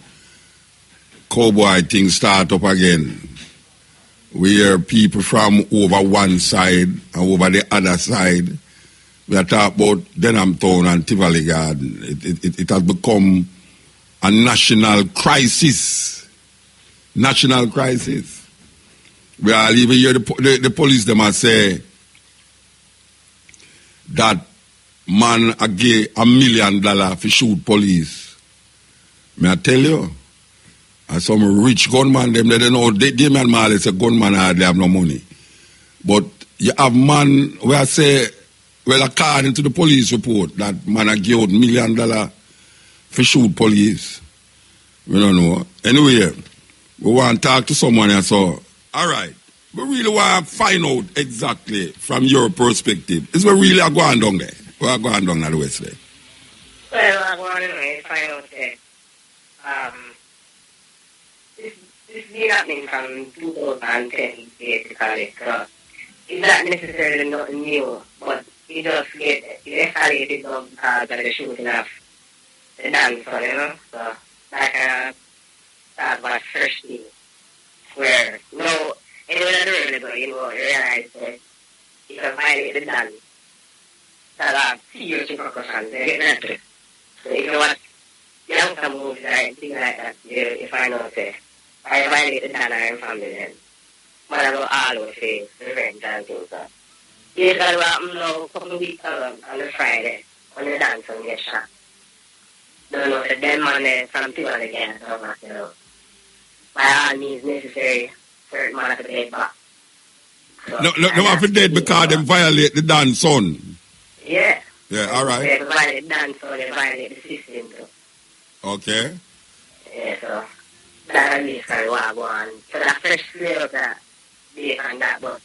cowboy thing start up again. We hear people from over one side and over the other side. We are talking about Denham Town and Tivoli Garden. It has become a national crisis. National crisis. We are even hear the police them say that man a gay $1 million for shoot police. May I tell you? And some rich gunman, them they don't know, they man Marley say gunman hardly have no money. But you have man where I say, well, according to the police report, that man a give out $1 million for shoot police. We don't know. Anyway, we want to talk to someone and so, all right, we really want to find out exactly from your perspective. Is we really are going down there? We are going down at the West there? Well, I'm going to find out there. This been happening from 2010, basically. So it's not necessarily nothing new, but it just it escalated because of the shooting of the dancer, you know? So that was first thing. Where, anywhere in the world, you realize that you can violate the dance. That have serious repercussions. They get that. So if you watch younger movies and things like that, you find out, say, I violate the Dana and family then. But I go all over say, revenge and things like that. This guy happened now a couple of weeks ago on the Friday, when the dance and get shot. Don't know if them man from people again, so much, you know. By all means necessary, certain man have to pay back. So, no, have to dead because them violate the dance son. Yeah. Yeah, all right. They violate the dance, so they violate the system too. Okay. Yeah, so that at least can go on. So that fresh flavor that they and that, but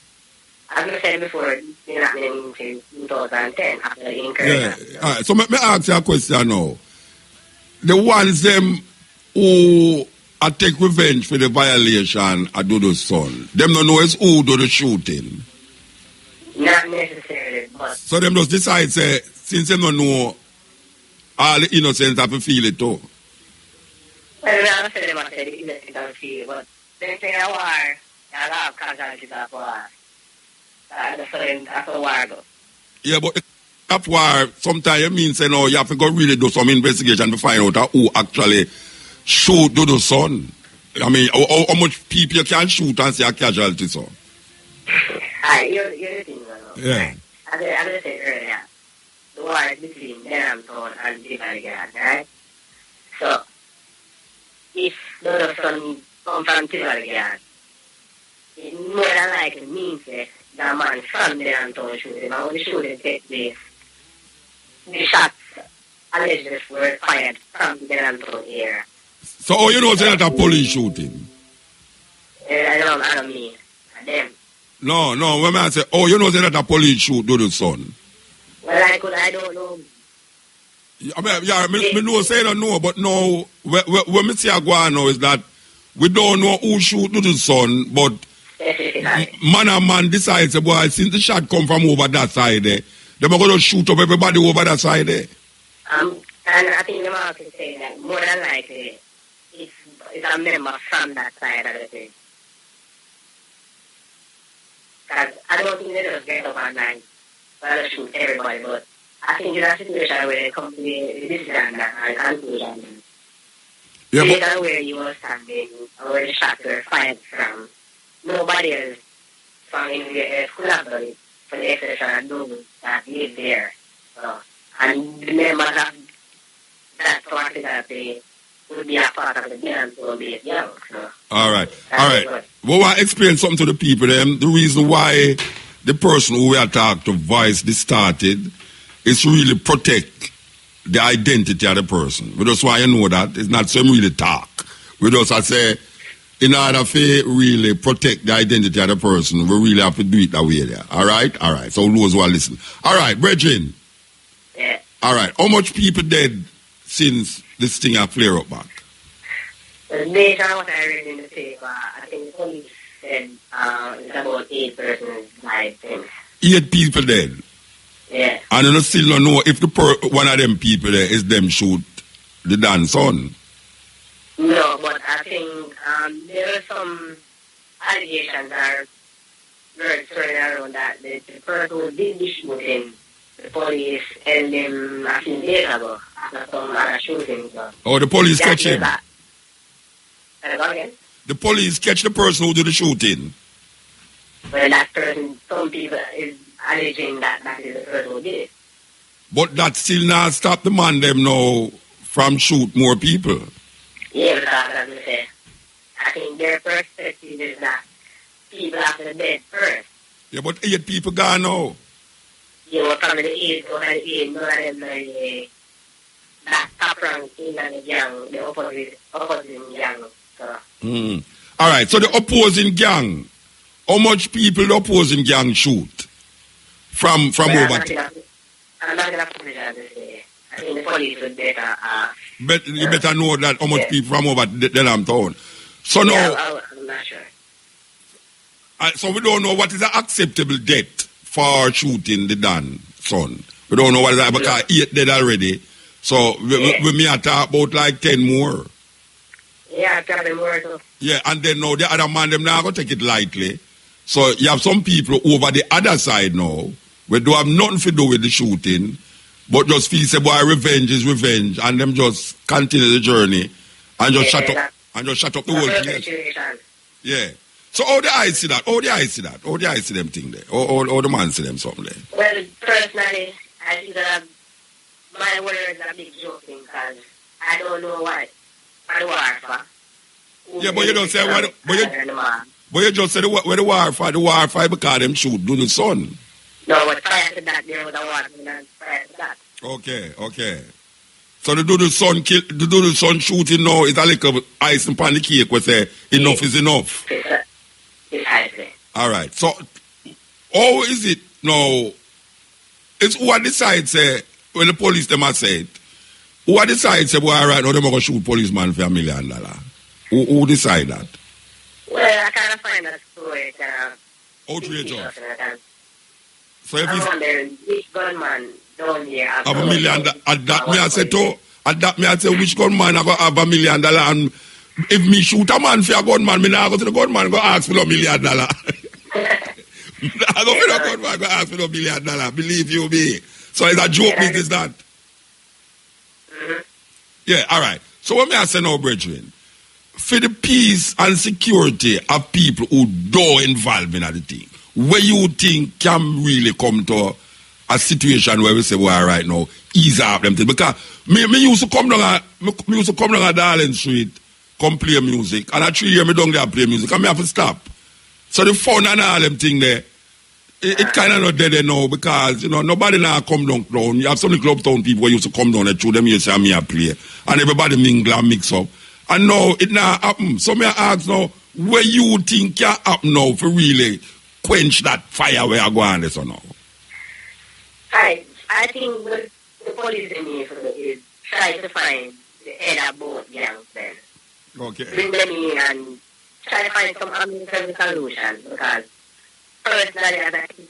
as I said before, it's happening in 2010 after the incursion. Yeah. All right. So let me ask you a question now. The ones them who take revenge for the violation of Dodo's son, them don't know it's who do the shooting. Not necessarily, but... So them just decide, say, since they don't know, all the innocents have to feel it too. Well, I'm not saying them say the innocents have to feel it, but they say a war, a lot of casualties of war. That's a war go. Yeah, but that war, sometimes it means, you know, you have to go really do some investigation to find out who actually shoot Dodo's son. I mean, how much people you can shoot and see a casualty, so. You're the thing, yeah. As I said earlier, the war is between Denhamton and Tivergard, right? So, if Dodo's son come from Tivergard, it more than likely means that the man from Denhamton shoot him, and when the shooting takes place, the shots allegedly were fired from the Denhamton area. So, oh, you know, say that a police shooting? I don't mean them. No, when I say, oh, you know, say that a police shoot Dodo's son? Well, I don't know. I mean, yeah, me know, say I don't know, but no, what me say I go on now is that we don't know who shoot Dodo's son, but man and man decides, boy, since the shot come from over that side there, they're going to shoot up everybody over that side there. And I think the man can say that more than likely, it's a member from that side of the thing. Because I don't think they just get up and like, well, shoot everybody, but I think in a situation where they come to the decision and conclusion, yeah, based on where you were standing or where the shots were fired from, nobody else from anywhere else could have done it for the exception of those that live there. So, and the members of that particular place would be a part of the dance will be young. So. All right. Well, I explain something to the people. The reason why the person who we are talking to voice this started is to really protect the identity of the person. We just want you to know that it's not some really talk. We just say, in order to really protect the identity of the person, we really have to do it that way there. All right? So those who are listening. All right, Brethren. Yeah. All right. How much people dead since this thing has flare up back? Based on what I read in the paper, I think the police said it's about 8 persons died since. 8 people dead? Yeah. And you still don't know if one of them people there is them shoot the dance son? No, but I think there are some allegations that are turning around that the person who did the shooting, the police held him a few days ago after some other shooting. So oh, the police catch him? Again? The police catch the person who did the shooting? Well, that person, some people is alleging that is the person who did it. But that still not stop the man them now from shoot more people? Yeah, because as I say, I think their perspective is that people after the dead first. Yeah, but 8 people gone now. You know, from the 8, none of them that top rank in the gang, the opposing gang. So. All right, so the opposing gang, how much people the opposing gang shoot from over? I'm not going to put it on this day. I think the police would better But you better know that how much people from over Denhamton. So now, I'm not sure. So we don't know what is an acceptable death for shooting the Dan son. We don't know what is that because 8 dead already. So we may talk about like 10 more. Yeah, probably more too. Yeah, and then now the other man them now going to take it lightly. So you have some people over the other side now where do have nothing to do with the shooting. but just feel say boy revenge is revenge, and them just continue the journey and just shut up the whole place. Yeah. So how the I see that? How the I see that? How the I see them thing there? How the man see them something there? Well, personally, I think that my words are a big joking because I don't know what the war for. Yeah, but you don't say what. But you just said where the war for. The war for because them shoot do the sun. No, but prior to that, there was a war prior to that. Okay. So the do the sun shooting now is a little ice upon the cake. We say enough is enough. Precisely. All right. So how is it now? It's who decides when the police them are said. Who decides well, all right, now they're going to shoot policeman for $1 million? Who decide that? Well, I kind of find that story outrageous. So if I'm wondering which gunman down here have $1 million. At that me I say which gunman I go have $1 million, and if me shoot a man for a gunman, me now go to the gunman and go ask for $1 million. I go to the gunman and go ask for $1 million. Believe you me. So it's a joke business that. Yeah, all right. So what me I say now, brethren, for the peace and security of people who don't involve in the thing, where you think can really come to a situation where we say, well, right now, ease up them things. Because me used to come down a Darling Street, come play music, and I 3 years me down there play music, and me have to stop. So the fun and all them thing there, it kind of not dead there now because, nobody now come down. You have some club town people who used to come down and through them here say me a play. And everybody mingle and mix up. And now it now happen. So me ask now, where you think can happen now for really quench that fire where I go on this or now? I think what the police in here is try to find the head of both gangs then. Okay. Bring them in and try to find some amicable solution because personally, as a kid,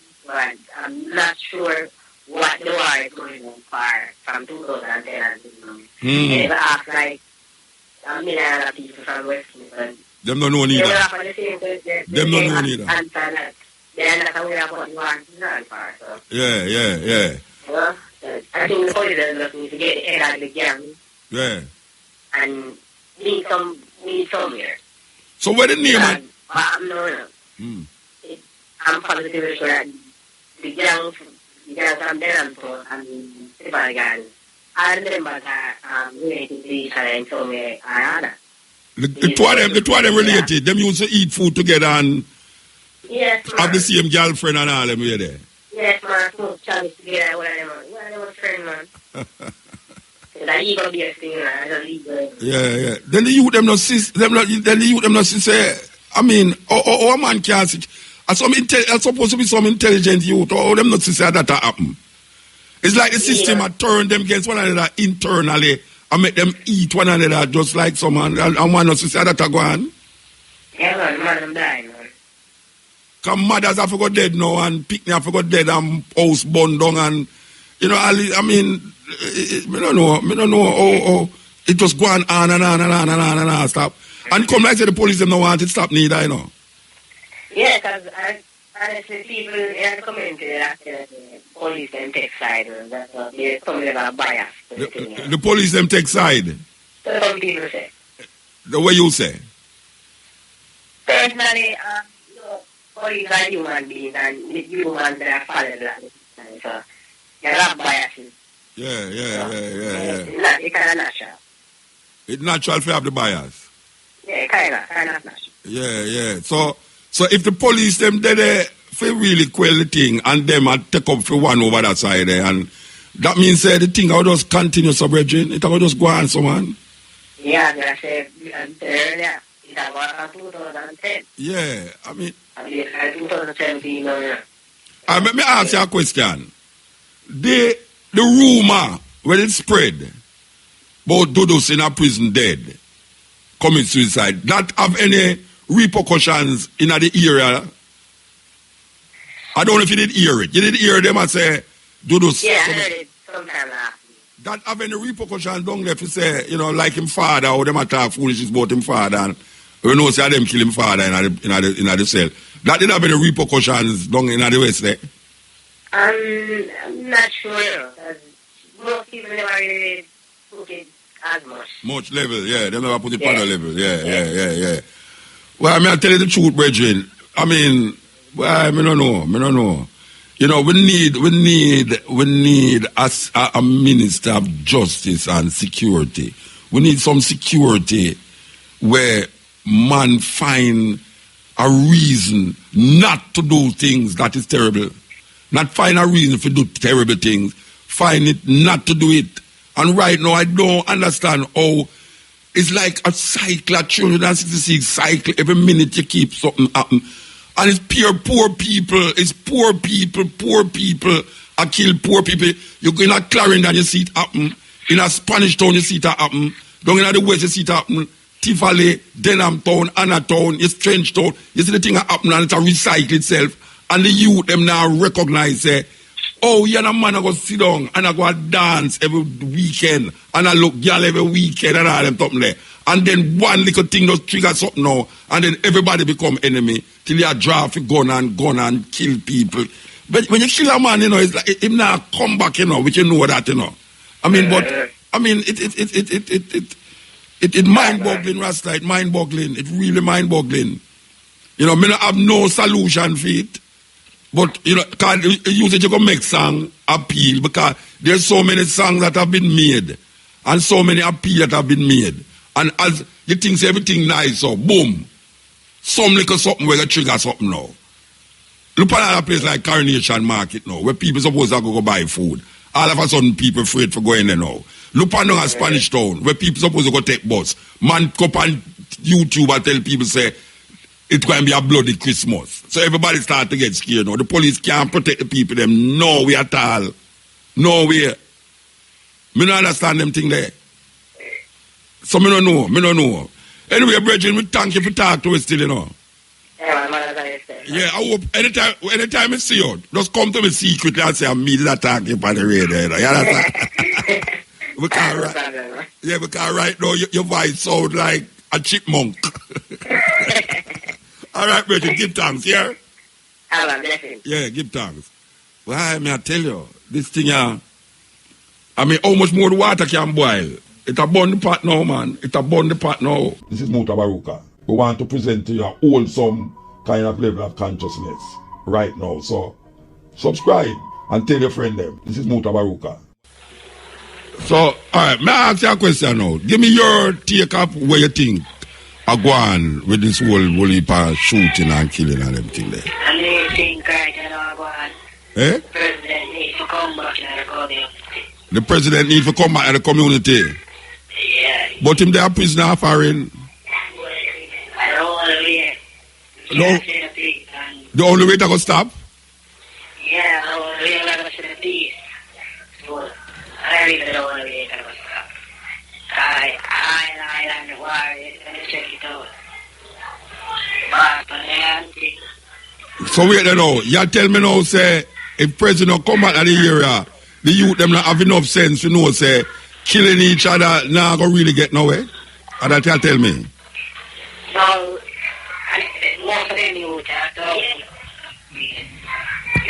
I'm not sure what the war is going on from 2010 and 2000. They ever ask like $1 million of people from West Kingston. Them don't know neither. Them don't know neither. They're not aware of what the war is on for. So. Yeah. I think the police just need to get the head out of the gang. Yeah. And meet somewhere. So where the name? No. I'm positive sure that the gang from Denham and the Farrakhan are members are related to each other in some way or other. The two of them related. Yeah. Them used to eat food together and have the same girlfriend and all them way there. Yes, man. Smoke chalice together. One of them was friend, man. That ego be a thing, man. Yeah. Then the youth them not see. Say, I mean, a man can't see. Supposed to be some intelligent youth, or them not to say that happen. It's like the system had turned them against one another internally and make them eat one another just like someone and one not to say that go on. Yeah, man, I'm dying, man. Because mothers have got dead now and picnic have got dead and house burned down and, I mean, I don't know how it just go on and stop. And come like say the police them don't want it stop neither, Yeah, because honestly, people in the community that the police them take side. That's what they come with a bias. The police them take side? So some people say. The way you say? Personally, police are human beings and humans that are fallen like this. So they have biases. Yeah. It's kind of natural. It's natural to have the bias? Yeah, kind of natural. Yeah. So if the police them they feel really quell the thing and them and take up for one over that side there, and that means the thing will just continue, so brethren, it will just go on, so man. Yeah, I said earlier, it was 2010. Yeah, I mean 2017. Let me ask you a question. The rumor when it spread about Dudus in a prison dead, commit suicide, that have any repercussions in the area? I don't know if you did hear it. You did hear them and say, Dudus. Yeah, I heard it sometime last week. That have any repercussions down there if you say, like him father, or them talk foolishness about him father, and say them kill him father in the cell. That did have any repercussions down in the West there? I'm not sure. most people never really put it as much. Much level, yeah. They never put it on the level. Yeah. Well, I mean, I tell you the truth, brethren. I mean, well, I don't know. You know, we need a minister of justice and security. We need some security where man find a reason not to do things that is terrible. Not find a reason to do terrible things. Find it not to do it. And right now, I don't understand how it's like a cycle, a 366 cycle. Every minute you keep something happen. And it's poor people. It's poor people. I kill poor people. You go in a Clarendon, you see it happen. In a Spanish town, you see it happen. Down in the west, you see it happen. Tivoli, Denham town, Anna town, it's Trench town. You see the thing happen and it recycle itself. And the youth, them now recognize, oh, you're a man, I go sit down and I go dance every weekend. And I look girl every weekend and all them something there. And then one little thing does trigger something now. And then everybody become enemy. Till you draw for gun and kill people. But when you kill a man, you know, it's like, him now come back, you know, which you know that, you know. I mean, but, I mean, it mind-boggling, Rasta. It mind-boggling. It really mind-boggling. You know, me not have no solution for it. But, you know, cause usually you can make song appeal because there's so many songs that have been made and so many appeal that have been made. And as you think everything nice, so boom, some little something where you trigger something now. Look at a place like Coronation Market now, where people supposed to go buy food. All of a sudden, people afraid for going there now. Look at a Spanish town, where people supposed to go take bus. Man, come on YouTube and tell people, say, it's going to be a bloody Christmas. So everybody start to get scared now. The police can't protect the people, them no way at all. No way. Me don't understand them thing there. So me don't know. Anyway, brethren, we thank you for talking to us still, you know. Yeah, I hope anytime I see you, just come to me secretly and say I'm me that talking for the radio, you know. You understand? Because right now your voice sound like a chipmunk. All right, brethren, give thanks, yeah? Yeah, give thanks. Well, I tell you, this thing, I mean, how much more the water can boil? It's a burn the pot now, man. It's a burn the pot now. This is MUTABARUKA. We want to present to you a wholesome kind of level of consciousness right now. So, subscribe and tell your friend them. This is MUTABARUKA. So, all right, may I ask you a question now? Give me your take up where you think I go on with this whole heap of shooting and killing and everything there. And they think right now go on. Eh? The president needs to come back in the community. The president needs to come back in the community? Yeah. But him they are prisoner foreign. I don't want to leave. No. The only way to go stop? Yeah, I don't want to leave like to the peace. So, I really don't want to leave like to stop. I and the war, and check it out. So wait there now, you tell me now, say, if president come back to the area, the youth them not have enough sense to know, say, killing each other now go really get nowhere? And that you tell me? No, most of them youth are talking.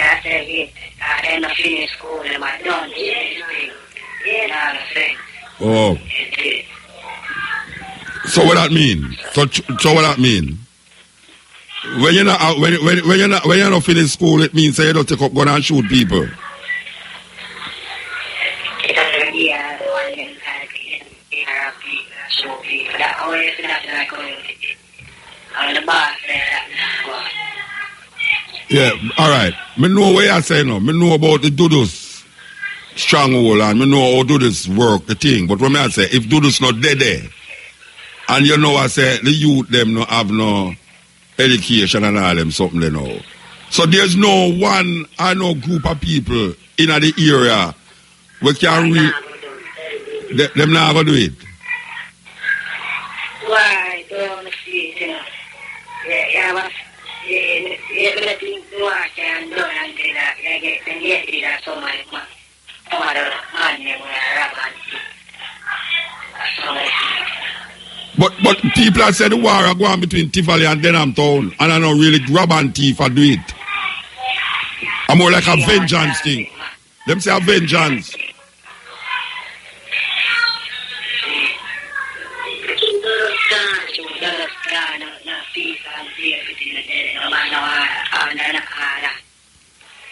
I say, I not finish school, and I don't do anything. You know what I'm saying? Oh. So what that mean? So what that mean? When you're not finished school, it means you don't take up gun and shoot people. Yeah, all right. Me know what you say now. Me know about the Dudus stronghold and me know how Dudus work the thing. But when I say if Dudus not dead there, and you know I say the youth them no have no education and all them something they know. So there's no one or no group of people in the area we can read. Them not gonna do it. Why don't see it? Yeah, but everything you watch and do until that you get it so much money But people are saying the war are going between Tivoli and Denham Town, and I don't really grab and thief and do it. I'm more like a vengeance thing. Them say a vengeance.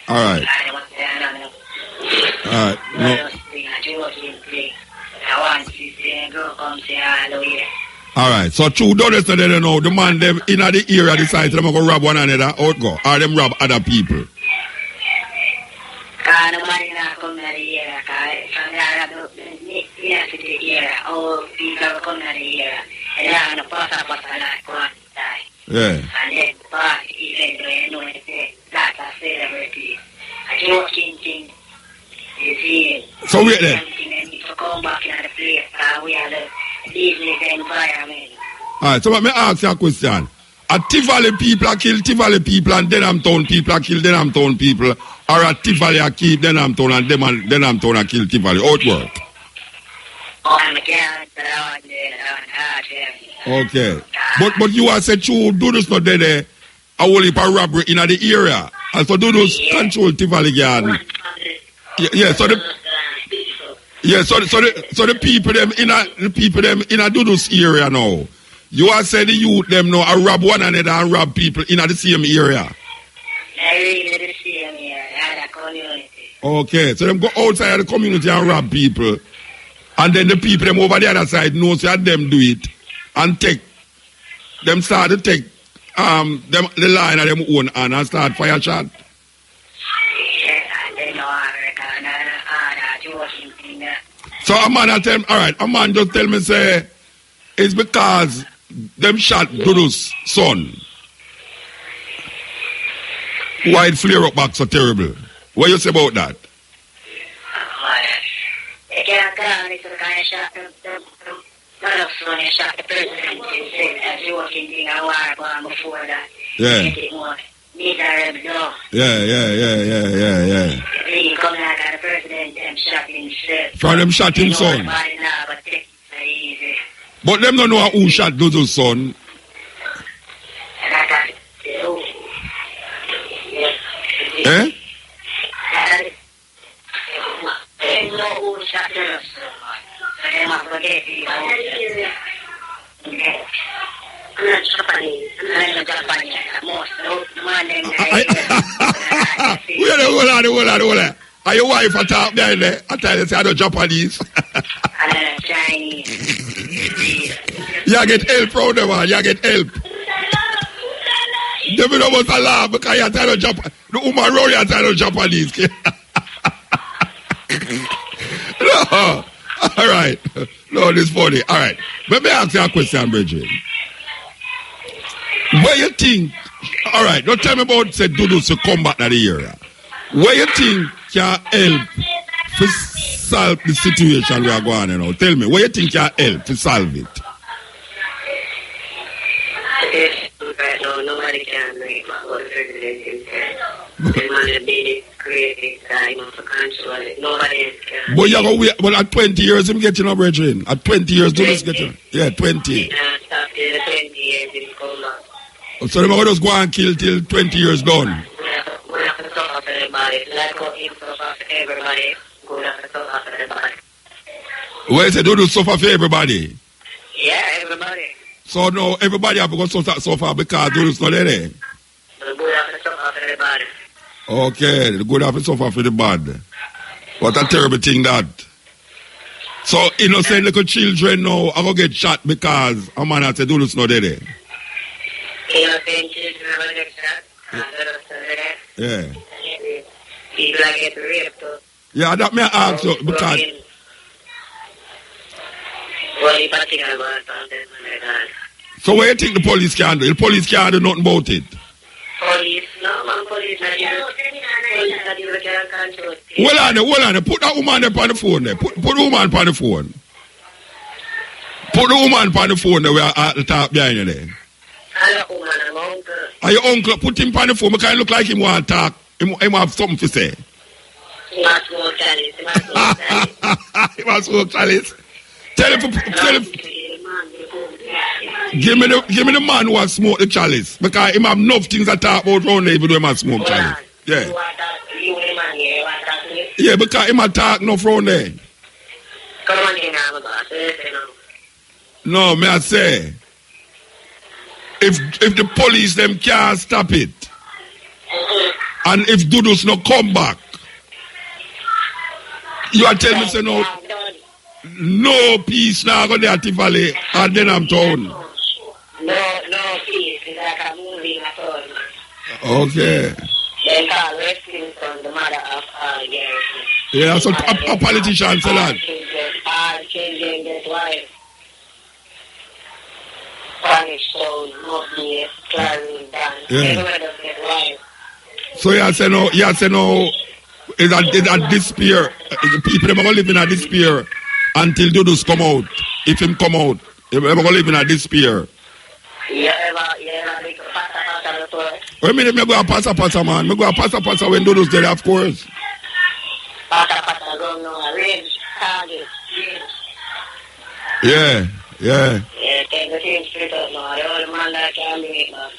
All right. All right. No. All right. So true, don't yesterday, you know, the man them in the area decide them go rob one another, out go, or them rob other people. Yeah. And then back even though you know it's that a celebrity. I don't think you see. So wait then. To come back in the place we are the business environment. Alright, so let me ask you a question. A Tivoli people are kill Tivoli people and Denham Town people are kill Denham Town people, or a Tivoli are kill Denham Town and Denham Town are kill Tivoli. How it work? Okay. But you are said you do this not there a whole heap of robbery in the area. And so do those control Tivoli garden. Yeah, so the people them in a Dudus area now. You are saying the youth them now are rob one another and rob people in the same area. The same area, the community. Okay, so them go outside of the community and rob people. And then the people them over the other side know so them do it and take them start to take them the line of them own and start fire shot. So a man tell me, alright, a man just tell me say it's because them shot Dudu's son. Why it flare up back so terrible? What you say about that? They can't go on, it's the kind of shot son shot the president as you walk in a war going before that. Yeah. Yeah. He come out of the president and shot himself. From them shot him son. But them don't know who shot Dudu's son. Eh? They know who shot Dudu's son. They must forget it. Hold on. Are your wife a talk down there? I tell you, say I don't Japanese. Chinese. You get help from them, man. You get help. They don't want to laugh because you tell them Japanese. The woman roll you tell them Japanese. No. All right. No, this funny. All right. Let me ask you a question, Bridget. What you think? All right. Don't tell me about say Dudu to come back to the area. What you think can help to solve the situation we are going on now? Tell me. What you think can help to solve it? Right now, nobody can make what the president himself. They want to be creative time to control it. Nobody else can. But you go wait. Well, at 20 years, him getting up, Bridget. At 20 years, Dudu's getting. Yeah, 20. Stop till the 20 years, him come back. So they're going to just go and kill till 20 years done. We have to suffer for everybody. Like how him suffer for everybody, we have to suffer for everybody. Well, you say Dudu suffer for everybody? Yeah, everybody. So now everybody have to go suffer because Dudu's not there. The good have to suffer for everybody. Okay, the good have to suffer for the bad. What a terrible thing that. So innocent little children now are going to get shot because a man has said Dudu's not there. Innocent children are going to get shot. Yeah. People are getting raped too. Yeah, that may I ask you because. So what do you think the police can do? The police can't do nothing about it. Police, no man, police not even can control it. Hold on. Put that woman up on the phone there. Put the woman on the phone. Put the woman on the phone there. We are at the top behind you there. Hello, woman, I'm uncle. Are your uncle? Put him on the phone because he look like him want to talk. He have something to say. He must smoke chalice. He must smoke chalice. Tell him. Give me the man who has smoked the chalice. Because he have enough things to talk about around there even though he must smoke chalice. Yeah. Yeah, because he must talk enough around there. Come on in, I'm about to say no. No, may I say, if the police them can't stop it, And if Dudus no come back, you are telling me say no peace now go there to Valley and then I'm town. No peace. It's like a movie at all. Okay. They call Westington the mother of all garrison. Yeah, so a politician say that. All children get wife. Spanish sound, Mobile, Clarence, dance. Everyone does get wife. So you say no, is a despair. The people are going to live in a despair until Dudus come out. If him come out, they're going to live in a despair. Well, me go a passa, man. Me go a passa when Dudus there, of course. Passa, go no, range, target, Yeah. Yeah, take the same spirit out now. The old man that can do it, man.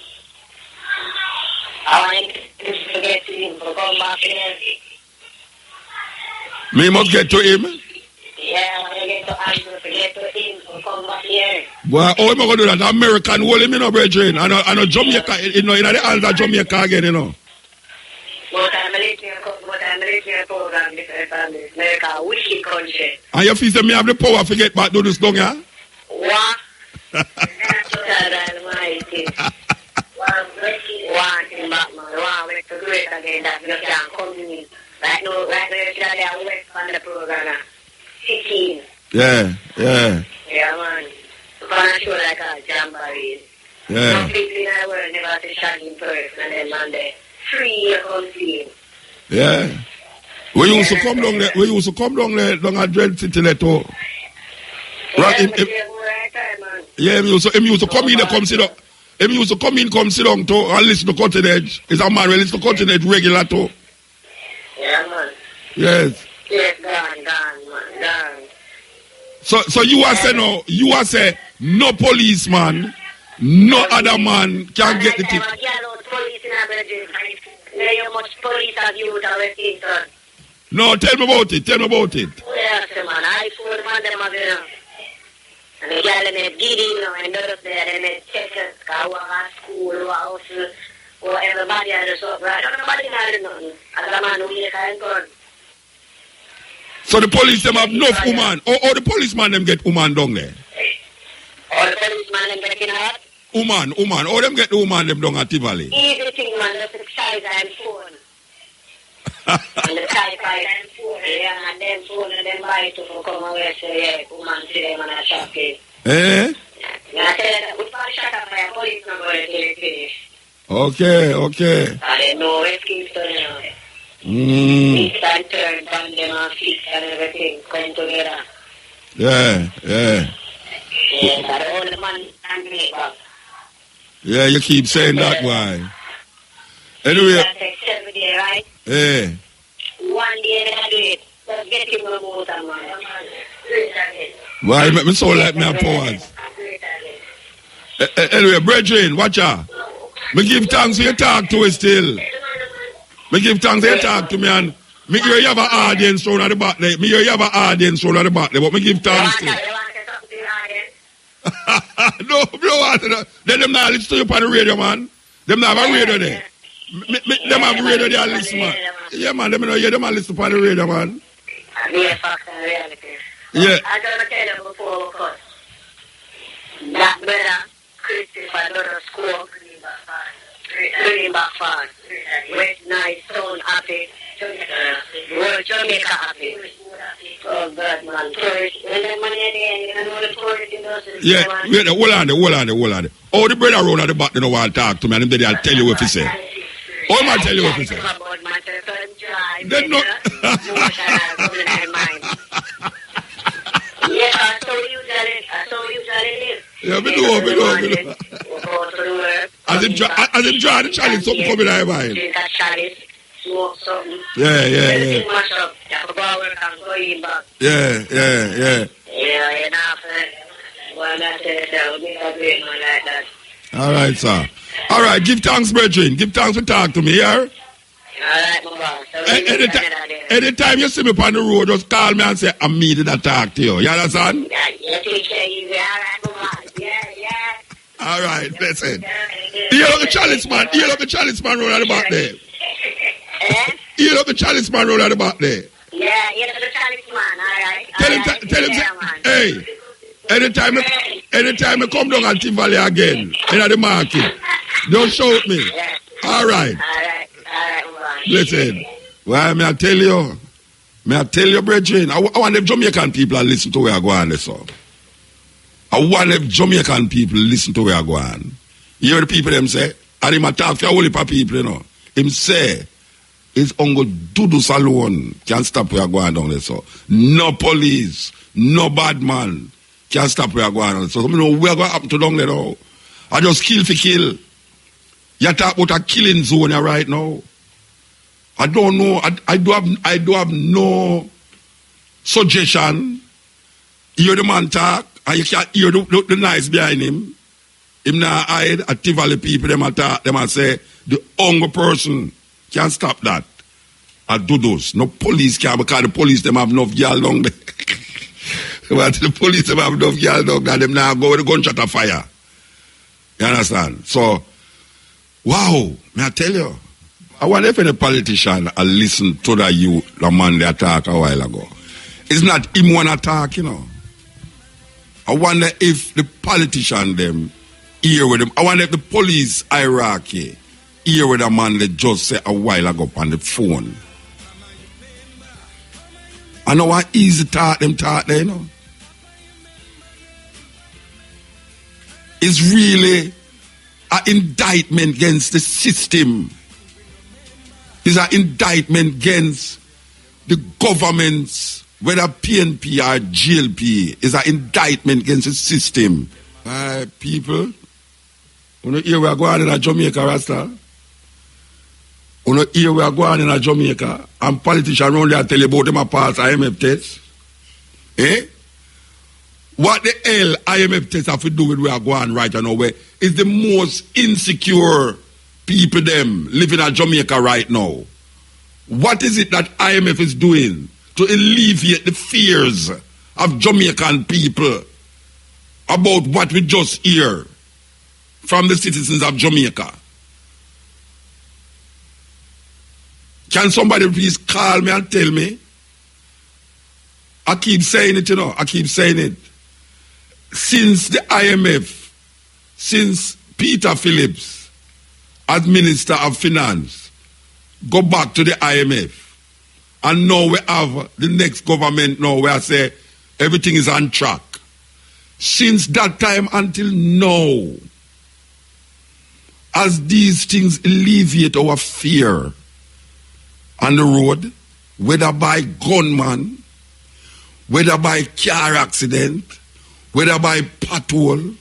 I want him to forget to him, to come back here. Me must get to him? Yeah, I want to get to Andrew, forget to him, to come back here. Well, how am I going to do that? American hold him, you know, brethren. I know Jamaica, you know, in the hands of Jamaica again, you know. But I'm a program different from this. America, a wicked country. And you feel that me have the power to get back to this down here? What? God Almighty. Want him back, man. Want make the great again that you can't come to me. Right now, yesterday I went on the program. 16. Yeah. Yeah, man. Gonna show like a jamboree. Yeah. Some people in the world never have to shot in person and then man they free come see him. Yeah. We used to come down there, down at Dread City there too. Right, him used to come in and come sit down. Him used to come in, come sit down too, and listen to Cutting Edge. It's a man who listen to Cutting Edge regular too. Yeah, man. Yes. Yes, gone. So you are say no policeman, no other man can get the tip. Police have you to Westington. No, tell me about it. Yes, man. I told man them have you. And the girl made giddy, you know, and others there, they made checkers, because we are at school, we are house, or everybody has a up, right? Nobody has nothing. And the man who is kind of So the police them have enough woman. Or the policeman them get woman down there. All the policeman them get in hot. Woman. Or them get the woman them down at Tivoli. Easy thing, man, just the size and phone. And the type and phone, yeah, and then phone and then buy it to come away, say, yeah, woman see them and a shop it. Eh? And I tell them, we probably shut up by a police number until they finish. Okay. And they know where schemes to now. Mix and turn, band them and fix and everything, come together. Yeah. Yeah, but all the man can make back. Yeah, you keep saying that, why? Anyway. That takes 7 days, right? Yeah. 1 day they can do it. Just get him a motor, man. Why you make me so like me a pause? Anyway, brethren, watch out. Me give thanks for your talk to us still. Me give thanks for your talk to me and me hear you have an audience round at the back there. But me give thanks to you. No, them not listen to you on the radio, man. Them not have a radio there. Them have radio there, listen, man. Yeah, man, them not listen on the radio, man. Yeah. I don't tell you before, because that brother, Christopher, daughter school, bring back fast. West nice, sound happy. World Jamaica happy. Oh, God, man. Tourist. When the money at the end, you know the tourist industry. Yeah, wait, hold on. Oh, the brother round at the back, they don't want to talk to me, and they'll tell you what he say. Oh, man, tell you what he say. They know. Yeah, I saw you live. Yeah, me know. As him try to challenge something coming out of mine. Drink a chalice, smoke something. Yeah. Mash up. You have to go work and go in back. Yeah. Yeah, you're not why not say yourself, make a great man like that. All right, sir. All right, give thanks, brethren. Give thanks for talk to me, yeah? Alright, my boss. Anytime you see me on the road, just call me and say, I'm needed to talk to you. You understand? Yeah, you take care easy. Alright, my boss. Yeah. All right, listen. You love the chalice man. Round at the back there. heal up the chalice man round at the back there. Yeah, heal up the chalice man, alright. Tell him, hey, anytime I come down at Tivoli again, in the market, don't shout me. Yeah. Alright. Alright, Listen, why may I tell you? May I tell you, brethren, I want them Jamaican people to listen to where I go on this song. I want them Jamaican people listen to where I go on. You hear the people them say, and him talk to a whole heap of people, you know. Him say, his uncle Dudus alone can stop where I go on down there, so. No police, no bad man can stop where I go on. So, you know, where going to happen to down there now? I just kill for kill. You talk about a killing zone here right now. I don't know. I do have no suggestion. You hear the man talk, and you can't hear the noise behind him. Him now hide at Tivoli people, them attack, them and say, the hungry person can't stop that. I do those. No police can, because the police, them have enough girl down there. But the police, them have enough girl down there, them now go with the gunshot of fire. You understand? So, wow, may I tell you, I wonder if any politician listen to the youth, the man they attack a while ago. It's not him one attack, you know. I wonder if the politician them hear with them. I wonder if the police hierarchy hear with a man that just said a while ago on the phone. I know how easy talk them talk there, you know. It's really an indictment against the system. It's an indictment against the governments, whether PNP or GLP. It's an indictment against the system. People, you know, here we are going in Jamaica, Rasta. You know, here we are going in Jamaica, and politicians around there tell you about them a pass IMF test. Eh? What the hell IMF test have to do with where we are going right now? Where is the most insecure people them living in Jamaica right now? What is it that IMF is doing to alleviate the fears of Jamaican people about what we just hear from the citizens of Jamaica? Can somebody please call me and tell me? I keep saying it, you know, I keep saying it. Since the IMF, since Peter Phillips, as Minister of Finance, go back to the IMF, and now we have the next government now where I say everything is on track. Since that time until now, as these things alleviate our fear on the road, whether by gunman, whether by car accident, whether by pothole,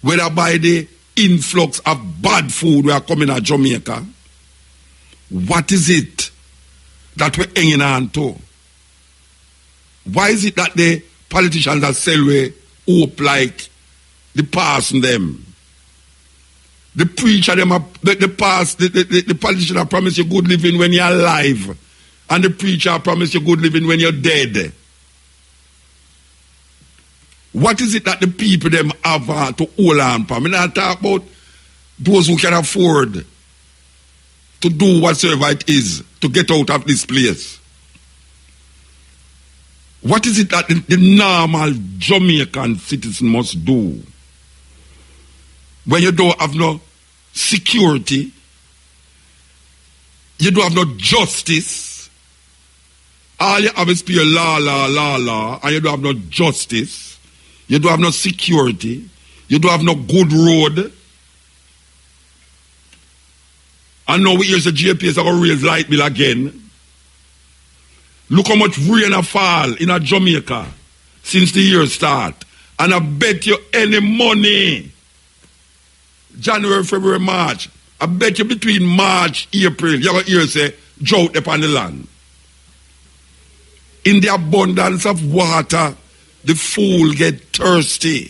whether by the influx of bad food we are coming to Jamaica, what is it that we're hanging on to? Why is it that the politicians are selling hope like the parson them? The preacher them, the politician promise you good living when you're alive, and the preacher promise you good living when you're dead. What is it that the people them have to hold on for? I mean, I talk about those who can afford to do whatsoever it is to get out of this place. What is it that the normal Jamaican citizen must do when you don't have no security, you don't have no justice, all you have is pure law, and you don't have no justice, you don't have no security, you don't have no good road, and now we hear the JPS are going to raise light bill again. Look how much rain have fall in a Jamaica since the year start. And I bet you any money, January, February, March, I bet you between March, April, you're going to hear say, drought upon the land. In the abundance of water, the fool get thirsty.